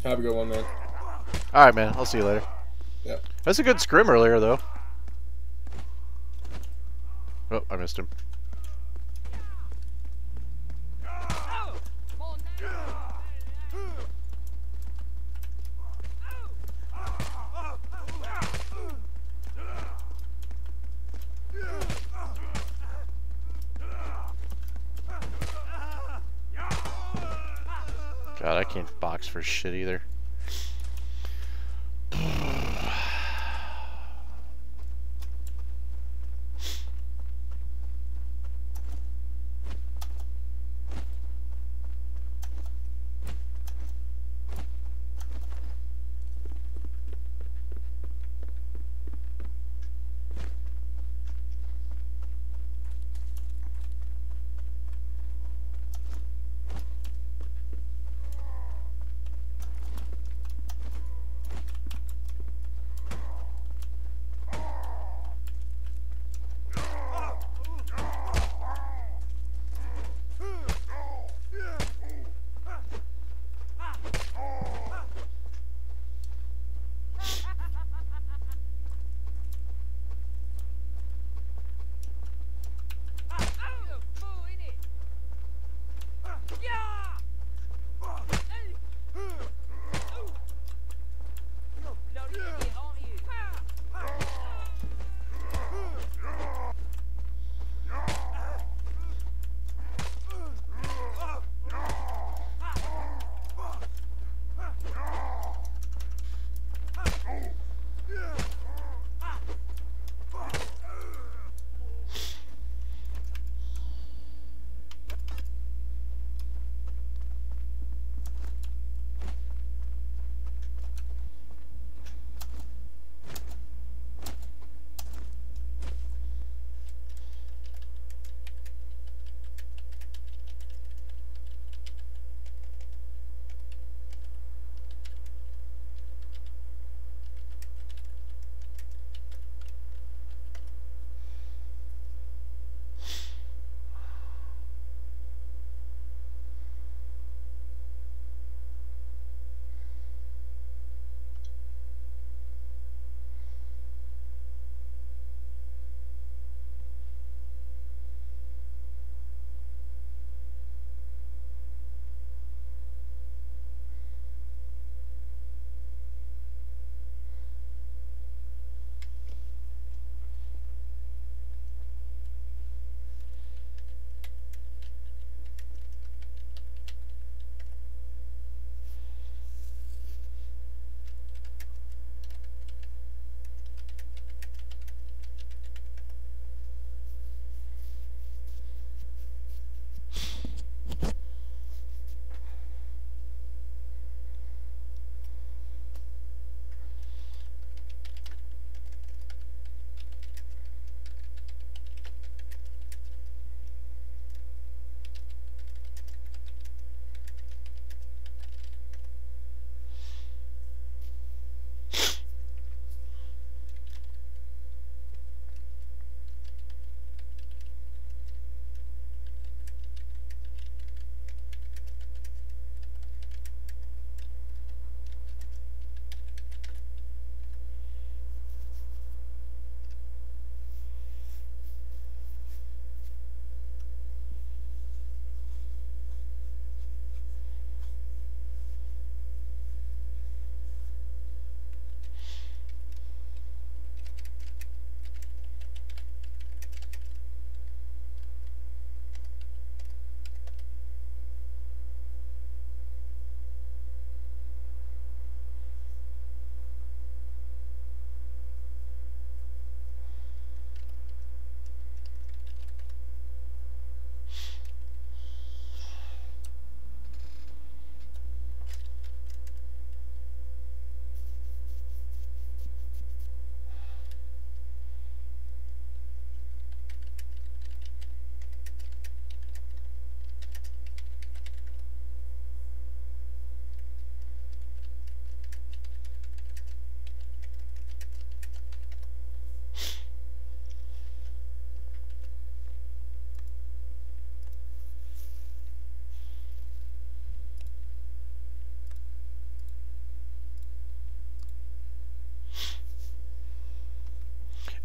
Have a good one, man. All right, man. I'll see you later. Yep. That's a good scrim earlier, though. Oh, I missed him. God, I can't box for shit either.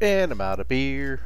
And I'm out of beer.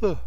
Well,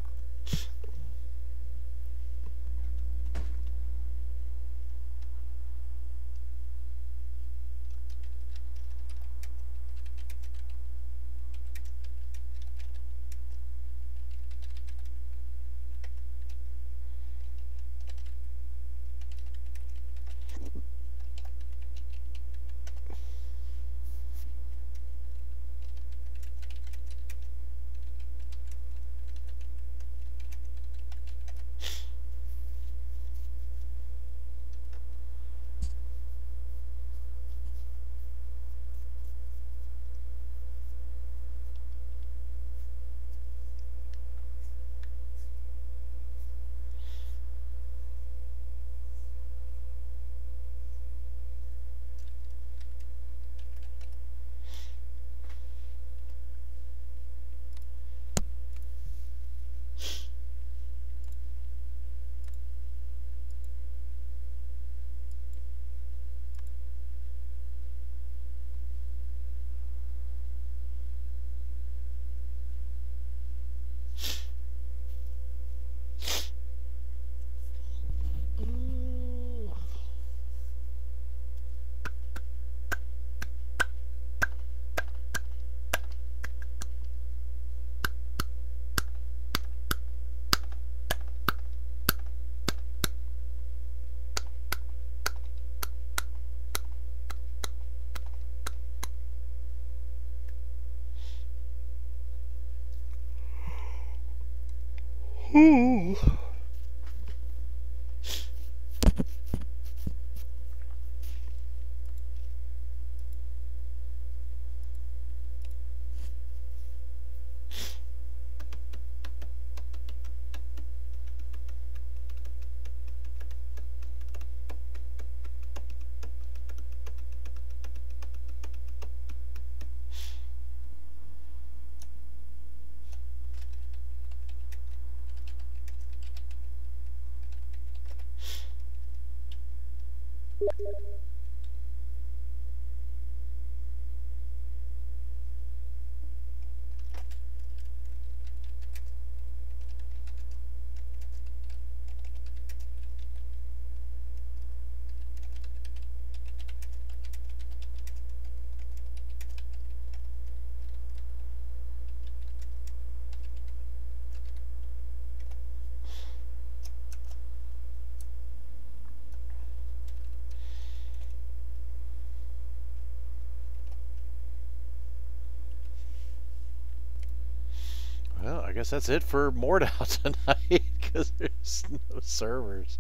I guess that's it for Mordhau tonight, because there's no servers.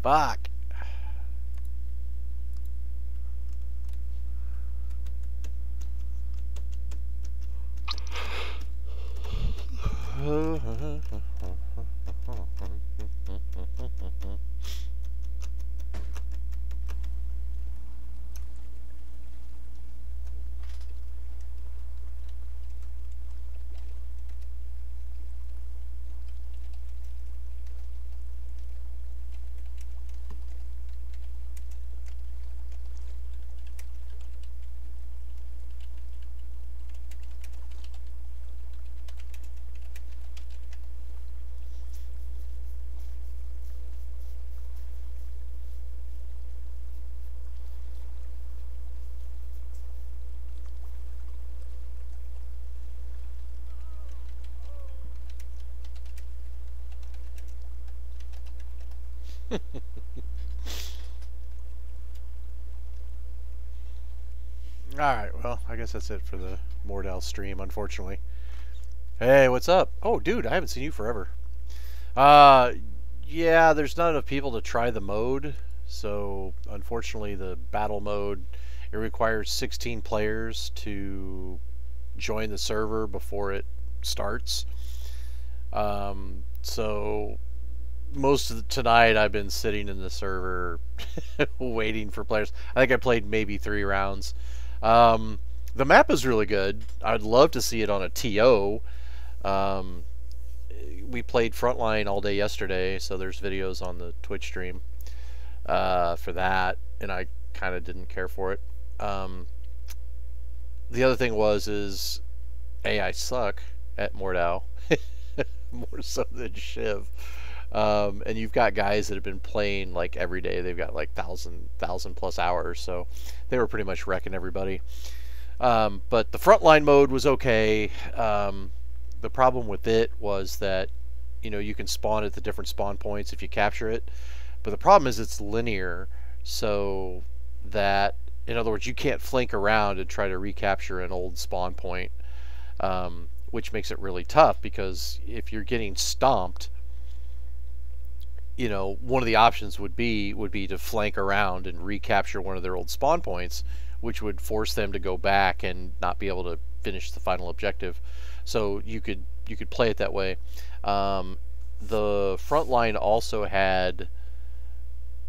Fuck. Alright, well, I guess that's it for the Mordhau stream, unfortunately. Hey, what's up? Oh, dude, I haven't seen you forever. Yeah, there's not enough people to try the mode, so unfortunately the battle mode, it requires 16 players to join the server before it starts. So most of tonight I've been sitting in the server waiting for players. I think I played maybe 3 rounds. The map is really good. I'd love to see it on a TO. We played Frontline all day yesterday, so there's videos on the Twitch stream for that, and I kind of didn't care for it. The other thing is, I suck at Mordhau. more so than Shiv. And you've got guys that have been playing like every day. They've got like thousand plus hours, so they were pretty much wrecking everybody. But the frontline mode was okay. The problem with it was that, you know, you can spawn at the different spawn points if you capture it. But the problem is it's linear, so that, in other words, you can't flank around and try to recapture an old spawn point, which makes it really tough, because if you're getting stomped, you know, one of the options would be to flank around and recapture one of their old spawn points, which would force them to go back and not be able to finish the final objective. So you could play it that way. The front line also had,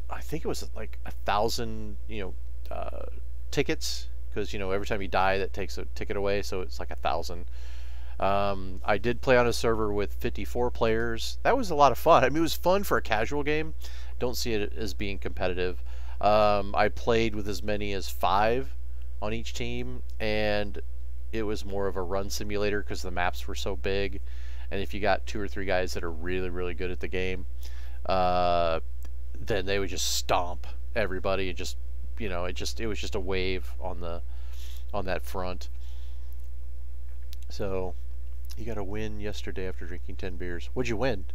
I think it was like 1,000, you know, tickets, because, you know, every time you die that takes a ticket away, so it's like 1,000. I did play on a server with 54 players. That was a lot of fun. I mean, it was fun for a casual game. Don't see it as being competitive. I played with as many as 5 on each team, and it was more of a run simulator because the maps were so big. And if you got 2 or 3 guys that are really, really good at the game, then they would just stomp everybody. And just, you know, it was just a wave on that front. So you got a win yesterday after drinking 10 beers. What'd you win?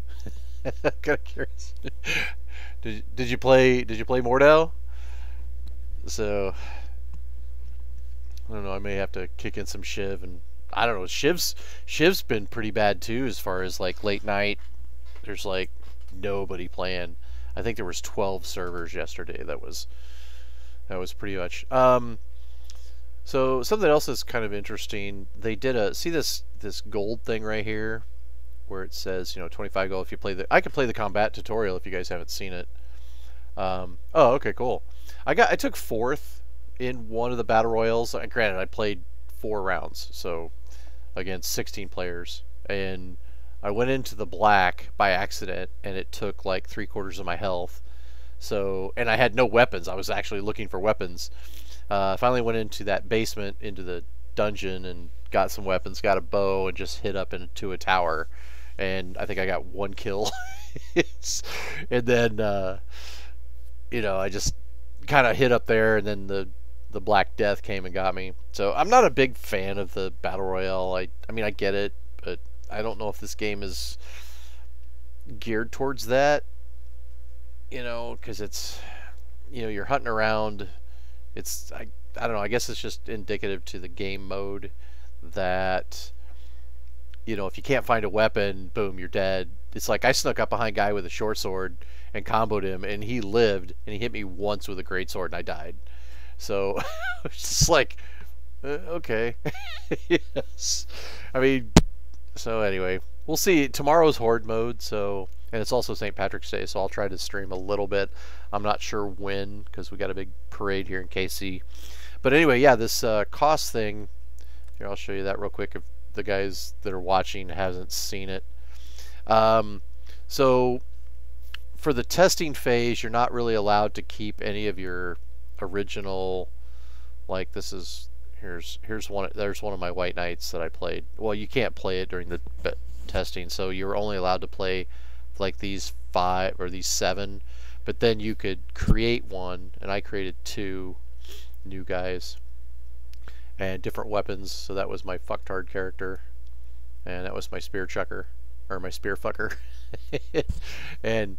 Kind of curious. Did you play Mordhau? So I don't know. I may have to kick in some Shiv, and I don't know. Shiv's been pretty bad too, as far as like late night. There's like nobody playing. I think there was 12 servers yesterday. That was pretty much. So something else that's kind of interesting. They did see this gold thing right here, where it says, you know, 25 gold if you play I could play the combat tutorial if you guys haven't seen it. Oh, okay, cool. I took 4th in one of the battle royals. And granted, I played 4 rounds, so against 16 players, and I went into the black by accident, and it took like 3/4 of my health. So, and I had no weapons. I was actually looking for weapons. I finally went into that basement, into the dungeon, and got some weapons, got a bow, and just hit up into a tower. And I think I got 1 kill. And then, you know, I just kind of hit up there, and then the Black Death came and got me. So I'm not a big fan of the Battle Royale. I mean, I get it, but I don't know if this game is geared towards that. You know, because it's, you know, you're hunting around. It's, I don't know, I guess it's just indicative to the game mode that, you know, if you can't find a weapon, boom, you're dead. It's like I snuck up behind a guy with a short sword and comboed him, and he lived, and he hit me once with a great sword, and I died. So it's just like, okay. Yes. I mean, so anyway, we'll see. Tomorrow's Horde mode, so, and it's also St. Patrick's Day, so I'll try to stream a little bit. I'm not sure when, because we got a big parade here in KC. But anyway, yeah, this cost thing, here, I'll show you that real quick if the guys that are watching hasn't seen it. So for the testing phase, you're not really allowed to keep any of your original, like this is, there's one of my White Knights that I played. Well, you can't play it during the testing, so you're only allowed to play like these 5 or these 7, but then you could create one, and I created 2 new guys and different weapons. So that was my fucktard character, and that was my spear chucker, or my spear fucker. And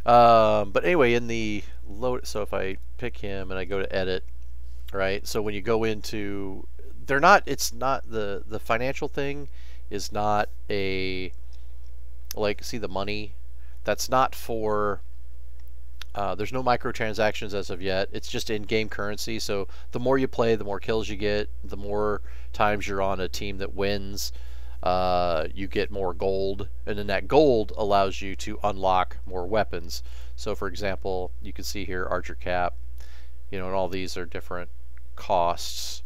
but anyway, in the load, so if I pick him and I go to edit, right, so when you go into, it's not the financial thing is not a, like, see the money, that's not for, there's no microtransactions as of yet. It's just in-game currency. So the more you play, the more kills you get, the more times you're on a team that wins, you get more gold, and then that gold allows you to unlock more weapons. So for example, you can see here archer cap, you know, and all these are different costs,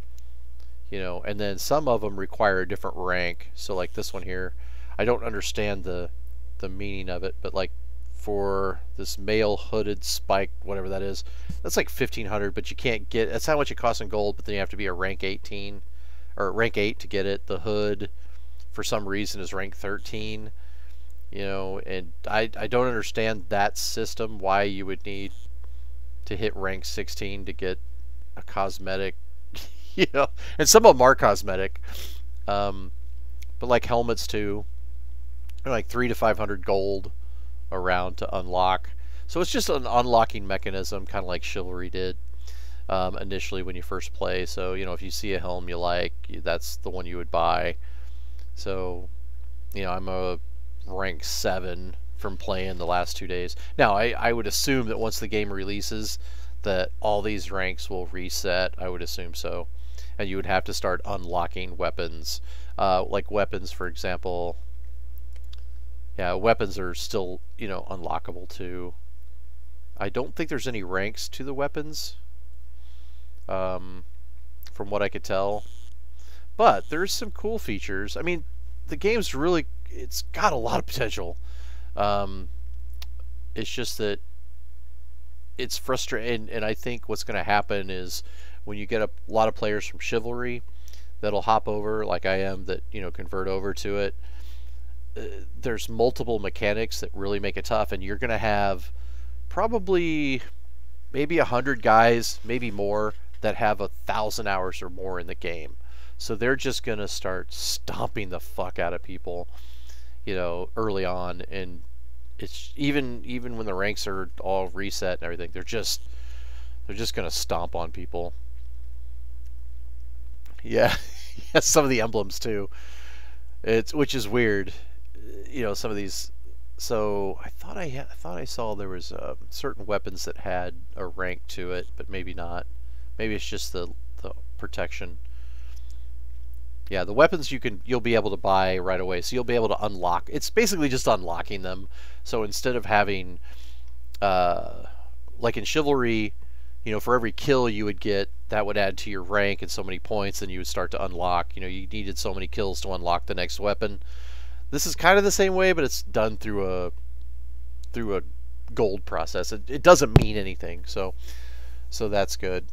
you know, and then some of them require a different rank. So like this one here, I don't understand the meaning of it, but like for this male hooded spike, whatever that is, that's like 1,500, but you can't get, that's how much it costs in gold, but then you have to be a rank 18 or rank 8 to get it. The hood for some reason is rank 13, You know, and I don't understand that system, why you would need to hit rank 16 to get a cosmetic, you know, and some of them are cosmetic, but like helmets too, they're like 300 to 500 gold around to unlock. So it's just an unlocking mechanism, kind of like Chivalry did initially when you first play. So, you know, if you see a helm you like, that's the one you would buy. So, you know, I'm a rank 7 from playing the last 2 days. Now, I would assume that once the game releases that all these ranks will reset. I would assume so. And you would have to start unlocking weapons. Like weapons, for example. Yeah, weapons are still, you know, unlockable too. I don't think there's any ranks to the weapons, from what I could tell. But there's some cool features. I mean, the game's really, it's got a lot of potential. It's just that it's frustrating, and I think what's going to happen is when you get a lot of players from Chivalry that'll hop over, like I am, that, you know, convert over to it, there's multiple mechanics that really make it tough, and you're going to have probably maybe 100 guys, maybe more, that have 1,000 hours or more in the game. So they're just going to start stomping the fuck out of people, you know, early on. And it's even when the ranks are all reset and everything, they're just going to stomp on people. Yeah, yeah, some of the emblems too. Which is weird, you know, some of these. So I thought I saw there was certain weapons that had a rank to it, but maybe not. Maybe it's just the protection. Yeah, the weapons you'll be able to buy right away, so you'll be able to unlock. It's basically just unlocking them. So instead of having, like in Chivalry, you know, for every kill you would get, that would add to your rank and so many points, and you would start to unlock. You know, you needed so many kills to unlock the next weapon. This is kind of the same way, but it's done through a gold process. It doesn't mean anything, so that's good.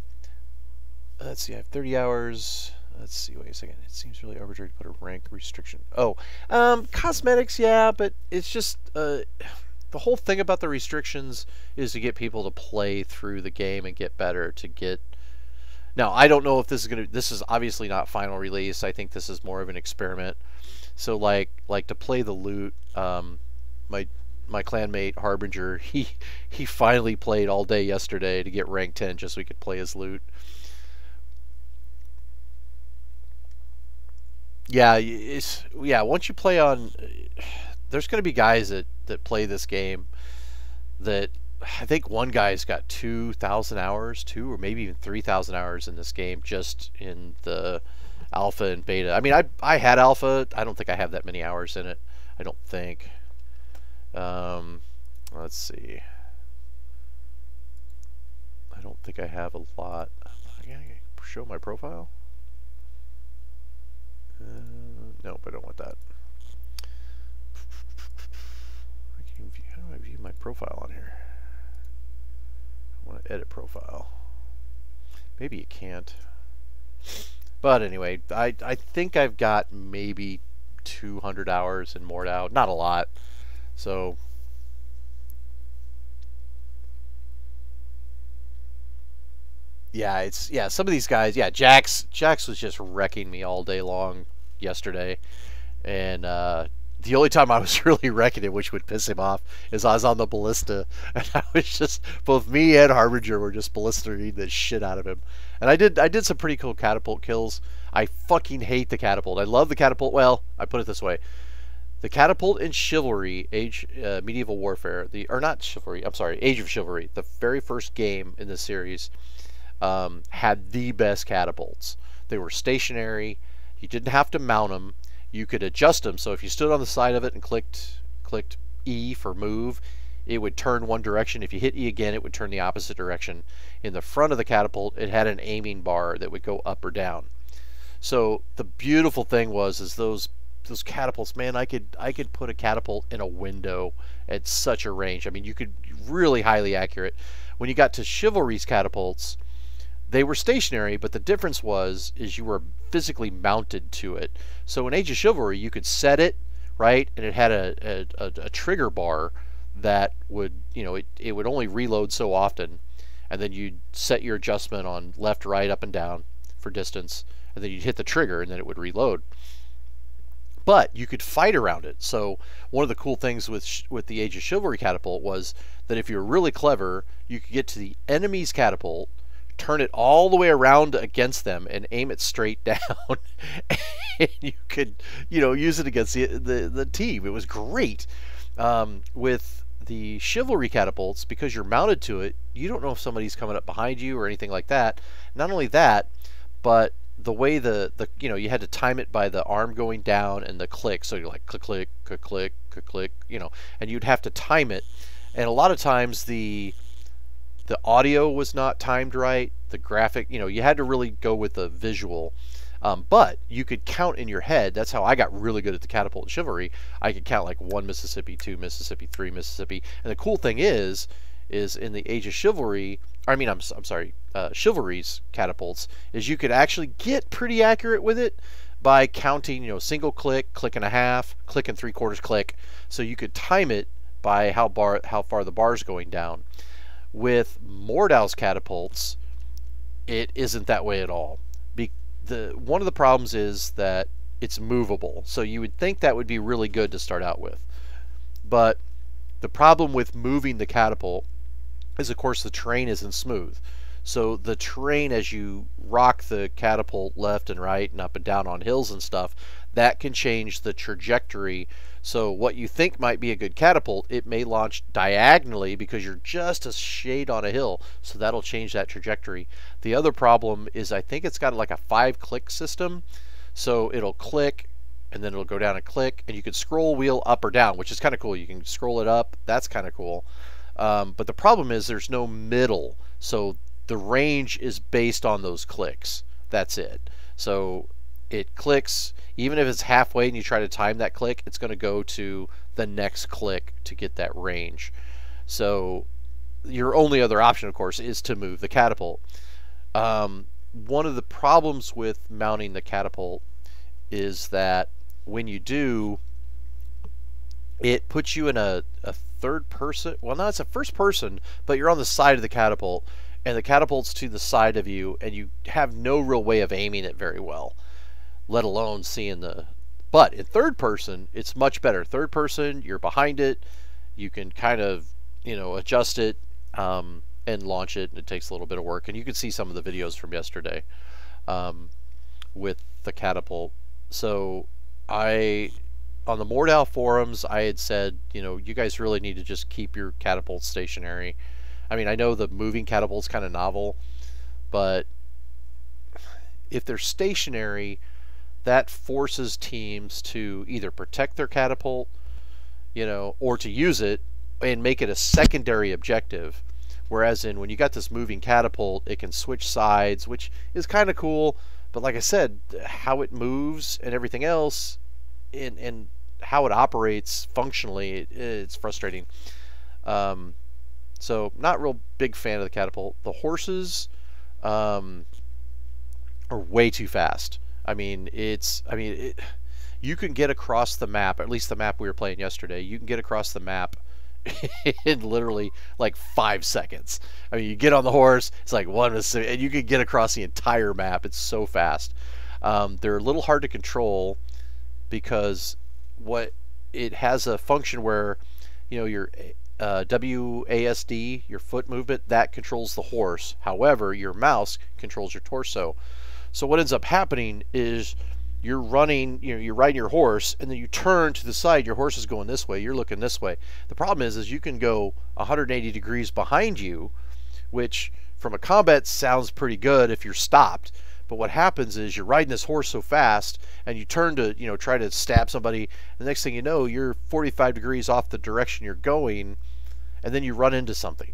Let's see, I have 30 hours. Let's see, wait a second. It seems really arbitrary to put a rank restriction. Oh, cosmetics, yeah, but it's just the whole thing about the restrictions is to get people to play through the game and get better. To get now, I don't know if this is gonna. This is obviously not final release. I think this is more of an experiment. So like to play the loot, my clanmate Harbinger, he finally played all day yesterday to get rank 10 just so we could play his loot. Yeah, once you play on, there's going to be guys that play this game that, I think one guy's got 2,000 hours, 2 or maybe even 3,000 hours in this game just in the alpha and beta. I mean, I had alpha. I don't think I have that many hours in it. I don't think. Let's see. I don't think I have a lot. Can I show my profile? Nope, I don't want that. How do I view my profile on here? I want to edit profile. Maybe you can't. But anyway, I think I've got maybe 200 hours in Mordhau. Not a lot. So yeah, some of these guys, yeah, Jax was just wrecking me all day long yesterday. And the only time I was really wrecking it, which would piss him off, is I was on the ballista, and I was just, both me and Harbinger were just ballistering the shit out of him. And I did some pretty cool catapult kills. I fucking hate the catapult. I love the catapult. Well, I put it this way: the catapult in Chivalry, Medieval Warfare, or not Chivalry, I'm sorry, Age of Chivalry, the very first game in the series, had the best catapults. They were stationary. You didn't have to mount them. You could adjust them. So if you stood on the side of it and clicked E for move, it would turn one direction. If you hit E again, it would turn the opposite direction. In the front of the catapult, it had an aiming bar that would go up or down. So the beautiful thing is those catapults, man, I could put a catapult in a window at such a range. I mean, you could really highly accurate. When you got to Chivalry's catapults, they were stationary, but the difference is you were physically mounted to it. So in Age of Chivalry, you could set it, right? And it had a trigger bar that would, it would only reload so often, and then you'd set your adjustment on left, right, up, and down for distance, and then you'd hit the trigger, and then it would reload. But you could fight around it. So one of the cool things with the Age of Chivalry catapult was that if you were really clever, you could get to the enemy's catapult, turn it all the way around against them, and aim it straight down. And you could, use it against the team. It was great. With the Chivalry catapults, because you're mounted to it, you don't know if somebody's coming up behind you or anything like that. Not only that, but the way you had to time it by the arm going down and the click. So you're like click, click, click, click, click, click, and you'd have to time it. And a lot of times the audio was not timed right. The graphic, you had to really go with the visual. But you could count in your head. That's how I got really good at the catapult Chivalry. I could count like 1 Mississippi, 2 Mississippi, 3 Mississippi. And the cool thing is in the Age of Chivalry, I'm sorry, Chivalry's catapults, is you could actually get pretty accurate with it by counting, single click, click and a half, click and 3/4 click. So you could time it by how far the bar's going down. With Mordhau's catapults, it isn't that way at all. One of the problems is that it's movable. So you would think that would be really good to start out with. But the problem with moving the catapult is, of course, the terrain isn't smooth. So the terrain, as you rock the catapult left and right and up and down on hills and stuff, that can change the trajectory. So what you think might be a good catapult, it may launch diagonally because you're just a shade on a hill. So that'll change that trajectory. The other problem is I think it's got like a 5-click system. So it'll click and then it'll go down and click, and you can scroll wheel up or down, which is kind of cool. You can scroll it up. That's kind of cool. But the problem is there's no middle. So the range is based on those clicks. That's it. So it clicks, even if it's halfway and you try to time that click, it's going to go to the next click to get that range. So your only other option, of course, is to move the catapult. One of the problems with mounting the catapult is that when you do, it puts you in a third person. Well, no, it's a first person, but you're on the side of the catapult, and the catapult's to the side of you, and you have no real way of aiming it very well, let alone seeing the... But in third person, it's much better. Third person, you're behind it, you can kind of, adjust it and launch it, and it takes a little bit of work. And you can see some of the videos from yesterday with the catapult. So on the Mordhau forums, I had said, you guys really need to just keep your catapults stationary. I mean, I know the moving catapult's kind of novel, but if they're stationary, that forces teams to either protect their catapult, or to use it and make it a secondary objective. Whereas when you got this moving catapult, it can switch sides, which is kind of cool. But like I said, how it moves and everything else, and how it operates functionally, it's frustrating. So not real big fan of the catapult. The horses are way too fast. I mean, you can get across the map, at least the map we were playing yesterday, you can get across the map in literally like 5 seconds. I mean, you get on the horse, it's like and you can get across the entire map. It's so fast. They're a little hard to control because it has a function where, your WASD, your foot movement, that controls the horse. However, your mouse controls your torso. So what ends up happening is you're running, you're riding your horse, and then you turn to the side, your horse is going this way, you're looking this way. The problem is you can go 180 degrees behind you, which from a combat sounds pretty good if you're stopped. But what happens is you're riding this horse so fast, and you turn to, try to stab somebody. The next thing you know, you're 45 degrees off the direction you're going, and then you run into something.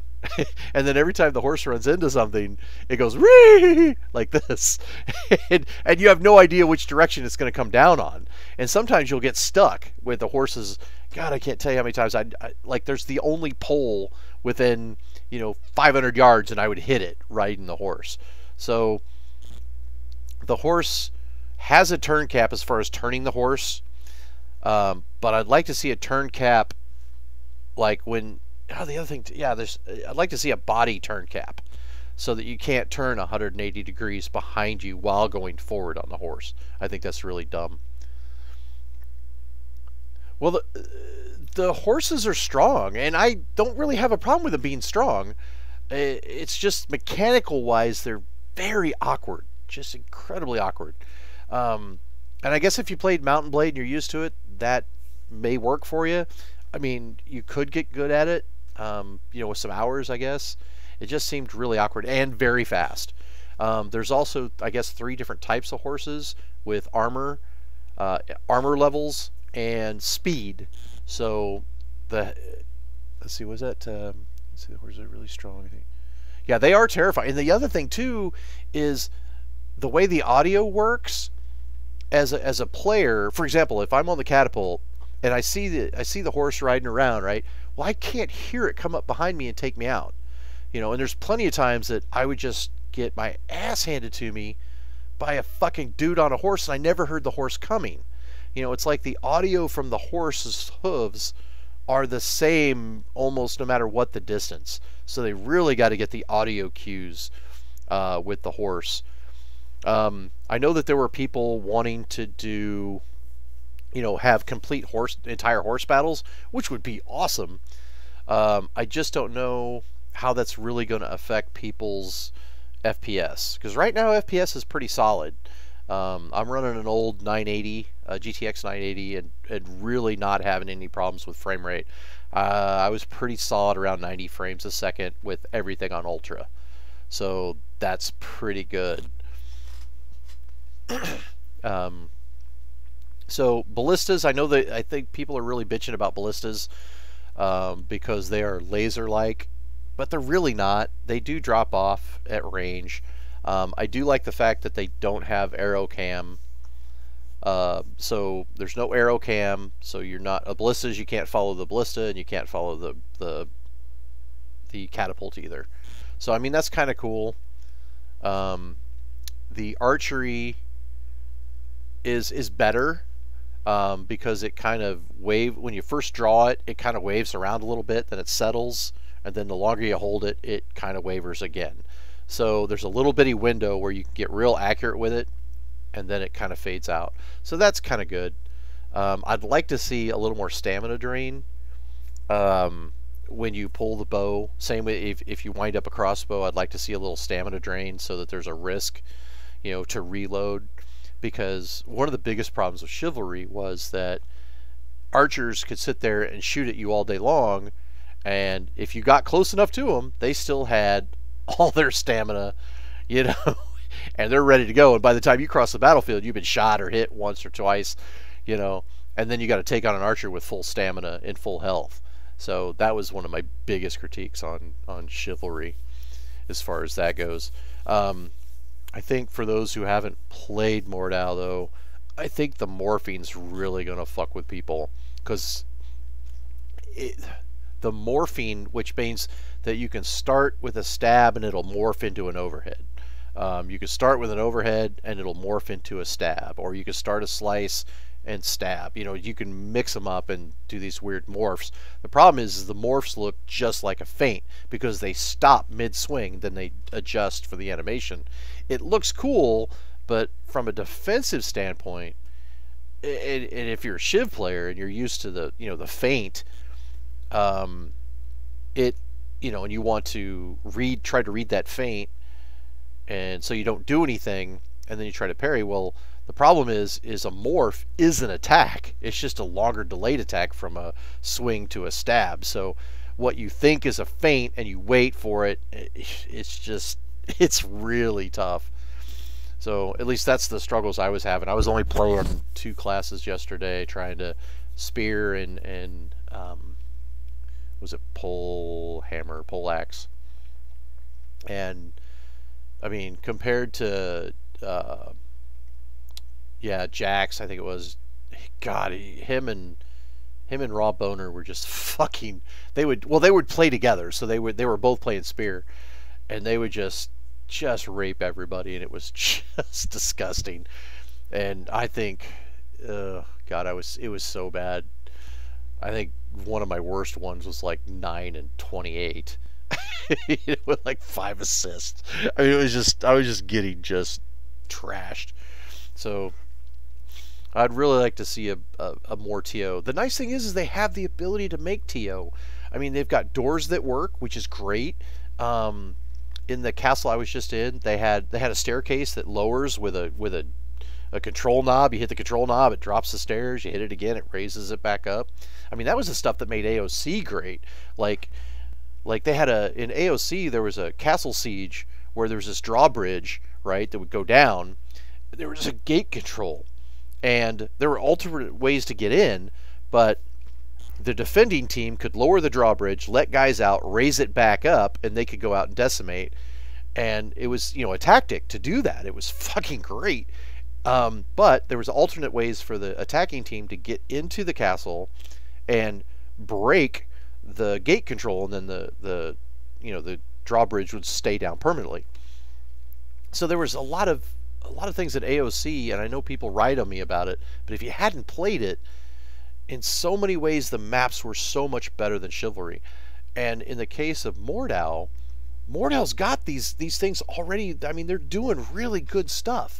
And then every time the horse runs into something, it goes "Ree!" like this, and you have no idea which direction it's going to come down on. And sometimes you'll get stuck with the horses. God, I can't tell you how many times I like. There's the only pole within 500 yards, and I would hit it riding the horse. So the horse has a turn cap as far as turning the horse, but I'd like to see a turn cap, like when. Oh, the other thing, yeah, I'd like to see a body turn cap, so that you can't turn 180 degrees behind you while going forward on the horse. I think that's really dumb. Well, the horses are strong, and I don't really have a problem with them being strong. It's just mechanical wise, they're very awkward, just incredibly awkward. And I guess if you played Mountain Blade and you're used to it, that may work for you. I mean, you could get good at it, you know, with some hours, I guess. It just seemed really awkward and very fast. There's also, I guess, 3 different types of horses with armor levels, and speed. So let's see, was that? Let's see, the horses are really strong, I think. Yeah, they are terrifying. And the other thing too is the way the audio works. As a player, for example, if I'm on the catapult and I see the horse riding around, right? Well, I can't hear it come up behind me and take me out. You know, and there's plenty of times that I would just get my ass handed to me by a fucking dude on a horse, and I never heard the horse coming. You know, it's like the audio from the horse's hooves are the same almost no matter what the distance. So they really got to get the audio cues with the horse. I know that there were people wanting to do, you know, have complete entire horse battles, which would be awesome. I just don't know how that's really going to affect people's FPS, because right now FPS is pretty solid. I'm running an old 980, GTX 980, and really not having any problems with frame rate. I was pretty solid around 90 frames a second with everything on Ultra, so that's pretty good. So ballistas, I think people are really bitching about ballistas because they are laser-like, but they're really not. They do drop off at range. I do like the fact that they don't have arrow cam. So there's no arrow cam, so you're not ballistas. You can't follow the ballista, and you can't follow the catapult either. So I mean, that's kind of cool. The archery is better because it kind of when you first draw it, it kind of waves around a little bit, then it settles, and then the longer you hold it, it kind of wavers again. So there's a little bitty window where you can get real accurate with it, and then it kind of fades out. So that's kind of good. I'd like to see a little more stamina drain when you pull the bow. Same way if you wind up a crossbow, I'd like to see a little stamina drain so that there's a risk, you know, to reload. Because one of the biggest problems with chivalry was that archers could sit there and shoot at you all day long, and if you got close enough to them, they still had all their stamina, you know, and they're ready to go. And by the time you cross the battlefield, you've been shot or hit once or twice, you know, and then you got to take on an archer with full stamina and full health. So that was one of my biggest critiques on chivalry as far as that goes. I think for those who haven't played Mordhau, though, I think the morphine's really going to fuck with people, because the morphine, which means that you can start with a stab and it'll morph into an overhead. You can start with an overhead and it'll morph into a stab, or you can start a slice and stab. You know, you can mix them up and do these weird morphs. The problem is the morphs look just like a feint because they stop mid-swing, then they adjust for the animation. It looks cool, but from a defensive standpoint, and if you're a Shiv player and you're used to the, you know, the feint, you know, and you want to try to read that feint, and so you don't do anything, and then you try to parry. Well, the problem is a morph is an attack. It's just a longer delayed attack from a swing to a stab. So what you think is a feint and you wait for it, it's really tough. So at least that's the struggles I was having. I was only playing 2 classes yesterday, trying to spear and was it pole axe. And I mean, compared to yeah, Jax, I think it was, God, him and Raw Boner were just fucking. They would play together, so they were both playing spear, and they would just rape everybody, and it was just disgusting. And I think, God, it was so bad. I think one of my worst ones was like 9 and 28, with like 5 assists. I mean, I was just getting just trashed. So I'd really like to see a more TO. The nice thing is they have the ability to make TO. I mean, they've got doors that work, which is great. In the castle I was just in, they had a staircase that lowers with a control knob. You hit the control knob, it drops the stairs. You hit it again, it raises it back up. I mean, that was the stuff that made AOC great. Like they had in AOC there was a castle siege where there was this drawbridge, right, that would go down. There was a gate control, and there were alternate ways to get in, but the defending team could lower the drawbridge, let guys out, raise it back up, and they could go out and decimate. And it was, a tactic to do that. It was fucking great. But there was alternate ways for the attacking team to get into the castle and break the gate control, and then the drawbridge would stay down permanently. So there was a lot of things at AOC, and I know people write on me about it, but if you hadn't played it, in so many ways the maps were so much better than Chivalry. And in the case of Mordhau's got these things already. I mean, they're doing really good stuff.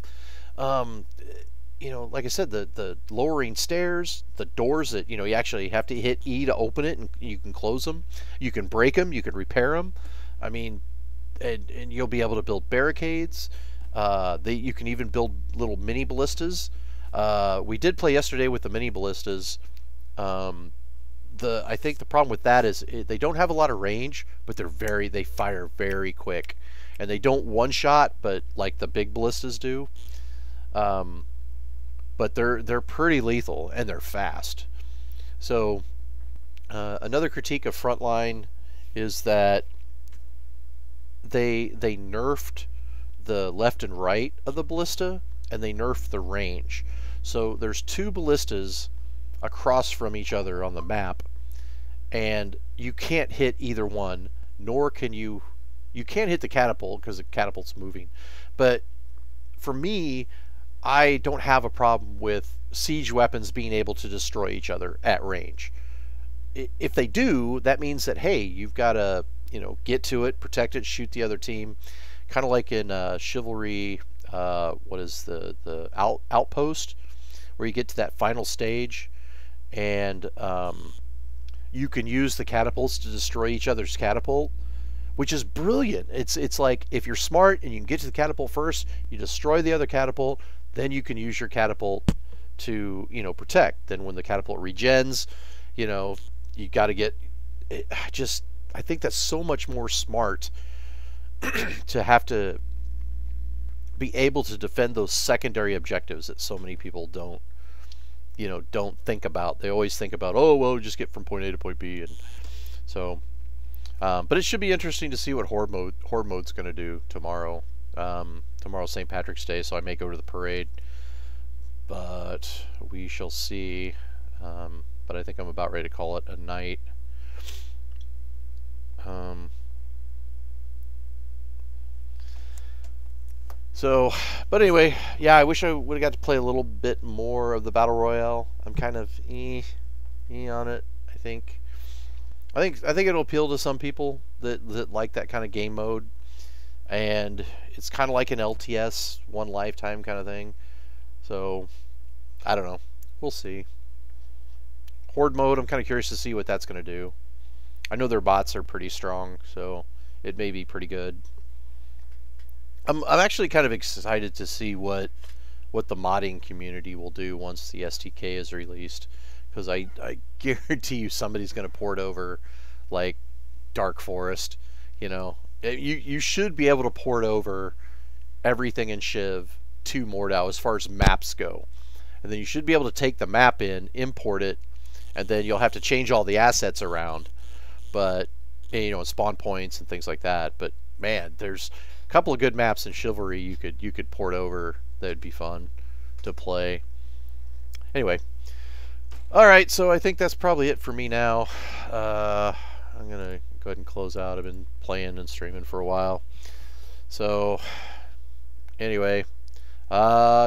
Like I said, the lowering stairs, the doors that, you actually have to hit E to open it, and you can close them. You can break them. You can repair them. I mean, and you'll be able to build barricades. You can even build little mini ballistas. We did play yesterday with the mini ballistas. I think the problem with that is they don't have a lot of range, but they fire very quick, and they don't one shot, but like the big ballistas do. But they're pretty lethal, and they're fast. So another critique of Frontline is that they nerfed the left and right of the ballista, and they nerfed the range. So there's 2 ballistas across from each other on the map, and you can't hit either one, nor can you can't hit the catapult because the catapult's moving. But for me, I don't have a problem with siege weapons being able to destroy each other at range. If they do, that means that, hey, you've got to get to it, protect it, shoot the other team, kind of like in Chivalry. What is the outpost, where you get to that final stage, and you can use the catapults to destroy each other's catapult, which is brilliant. It's like, if you're smart and you can get to the catapult first, you destroy the other catapult, then you can use your catapult to protect. Then when the catapult regens, you got to get it. I think that's so much more smart to have to be able to defend those secondary objectives that so many people don't think about. They always think about, oh well, just get from point A to point B, and so but it should be interesting to see what horde mode's going to do tomorrow. Tomorrow's St. Patrick's Day, so I may go to the parade, but we shall see. But I think I'm about ready to call it a night. So, but anyway, yeah, I wish I would have got to play a little bit more of the Battle Royale. I'm kind of on it. I think it'll appeal to some people that like that kind of game mode, and it's kind of like an LTS, one lifetime kind of thing. So, I don't know. We'll see. Horde mode, I'm kind of curious to see what that's going to do. I know their bots are pretty strong, so it may be pretty good. I'm actually kind of excited to see what the modding community will do once the STK is released, because I guarantee you somebody's going to port over like Dark Forest. You should be able to port over everything in Shiv to Mordhau as far as maps go, and then you should be able to take the map in, import it, and then you'll have to change all the assets around, but spawn points and things like that. But man, there's a couple of good maps in Chivalry you could port over. That'd be fun to play. Anyway, all right, so I think that's probably it for me now. I'm gonna go ahead and close out. I've been playing and streaming for a while, so anyway,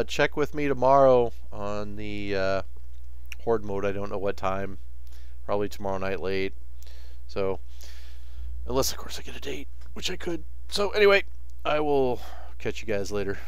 check with me tomorrow on the horde mode. I don't know what time, Probably tomorrow night late. So, unless of course I get a date, which I could. So anyway, I will catch you guys later.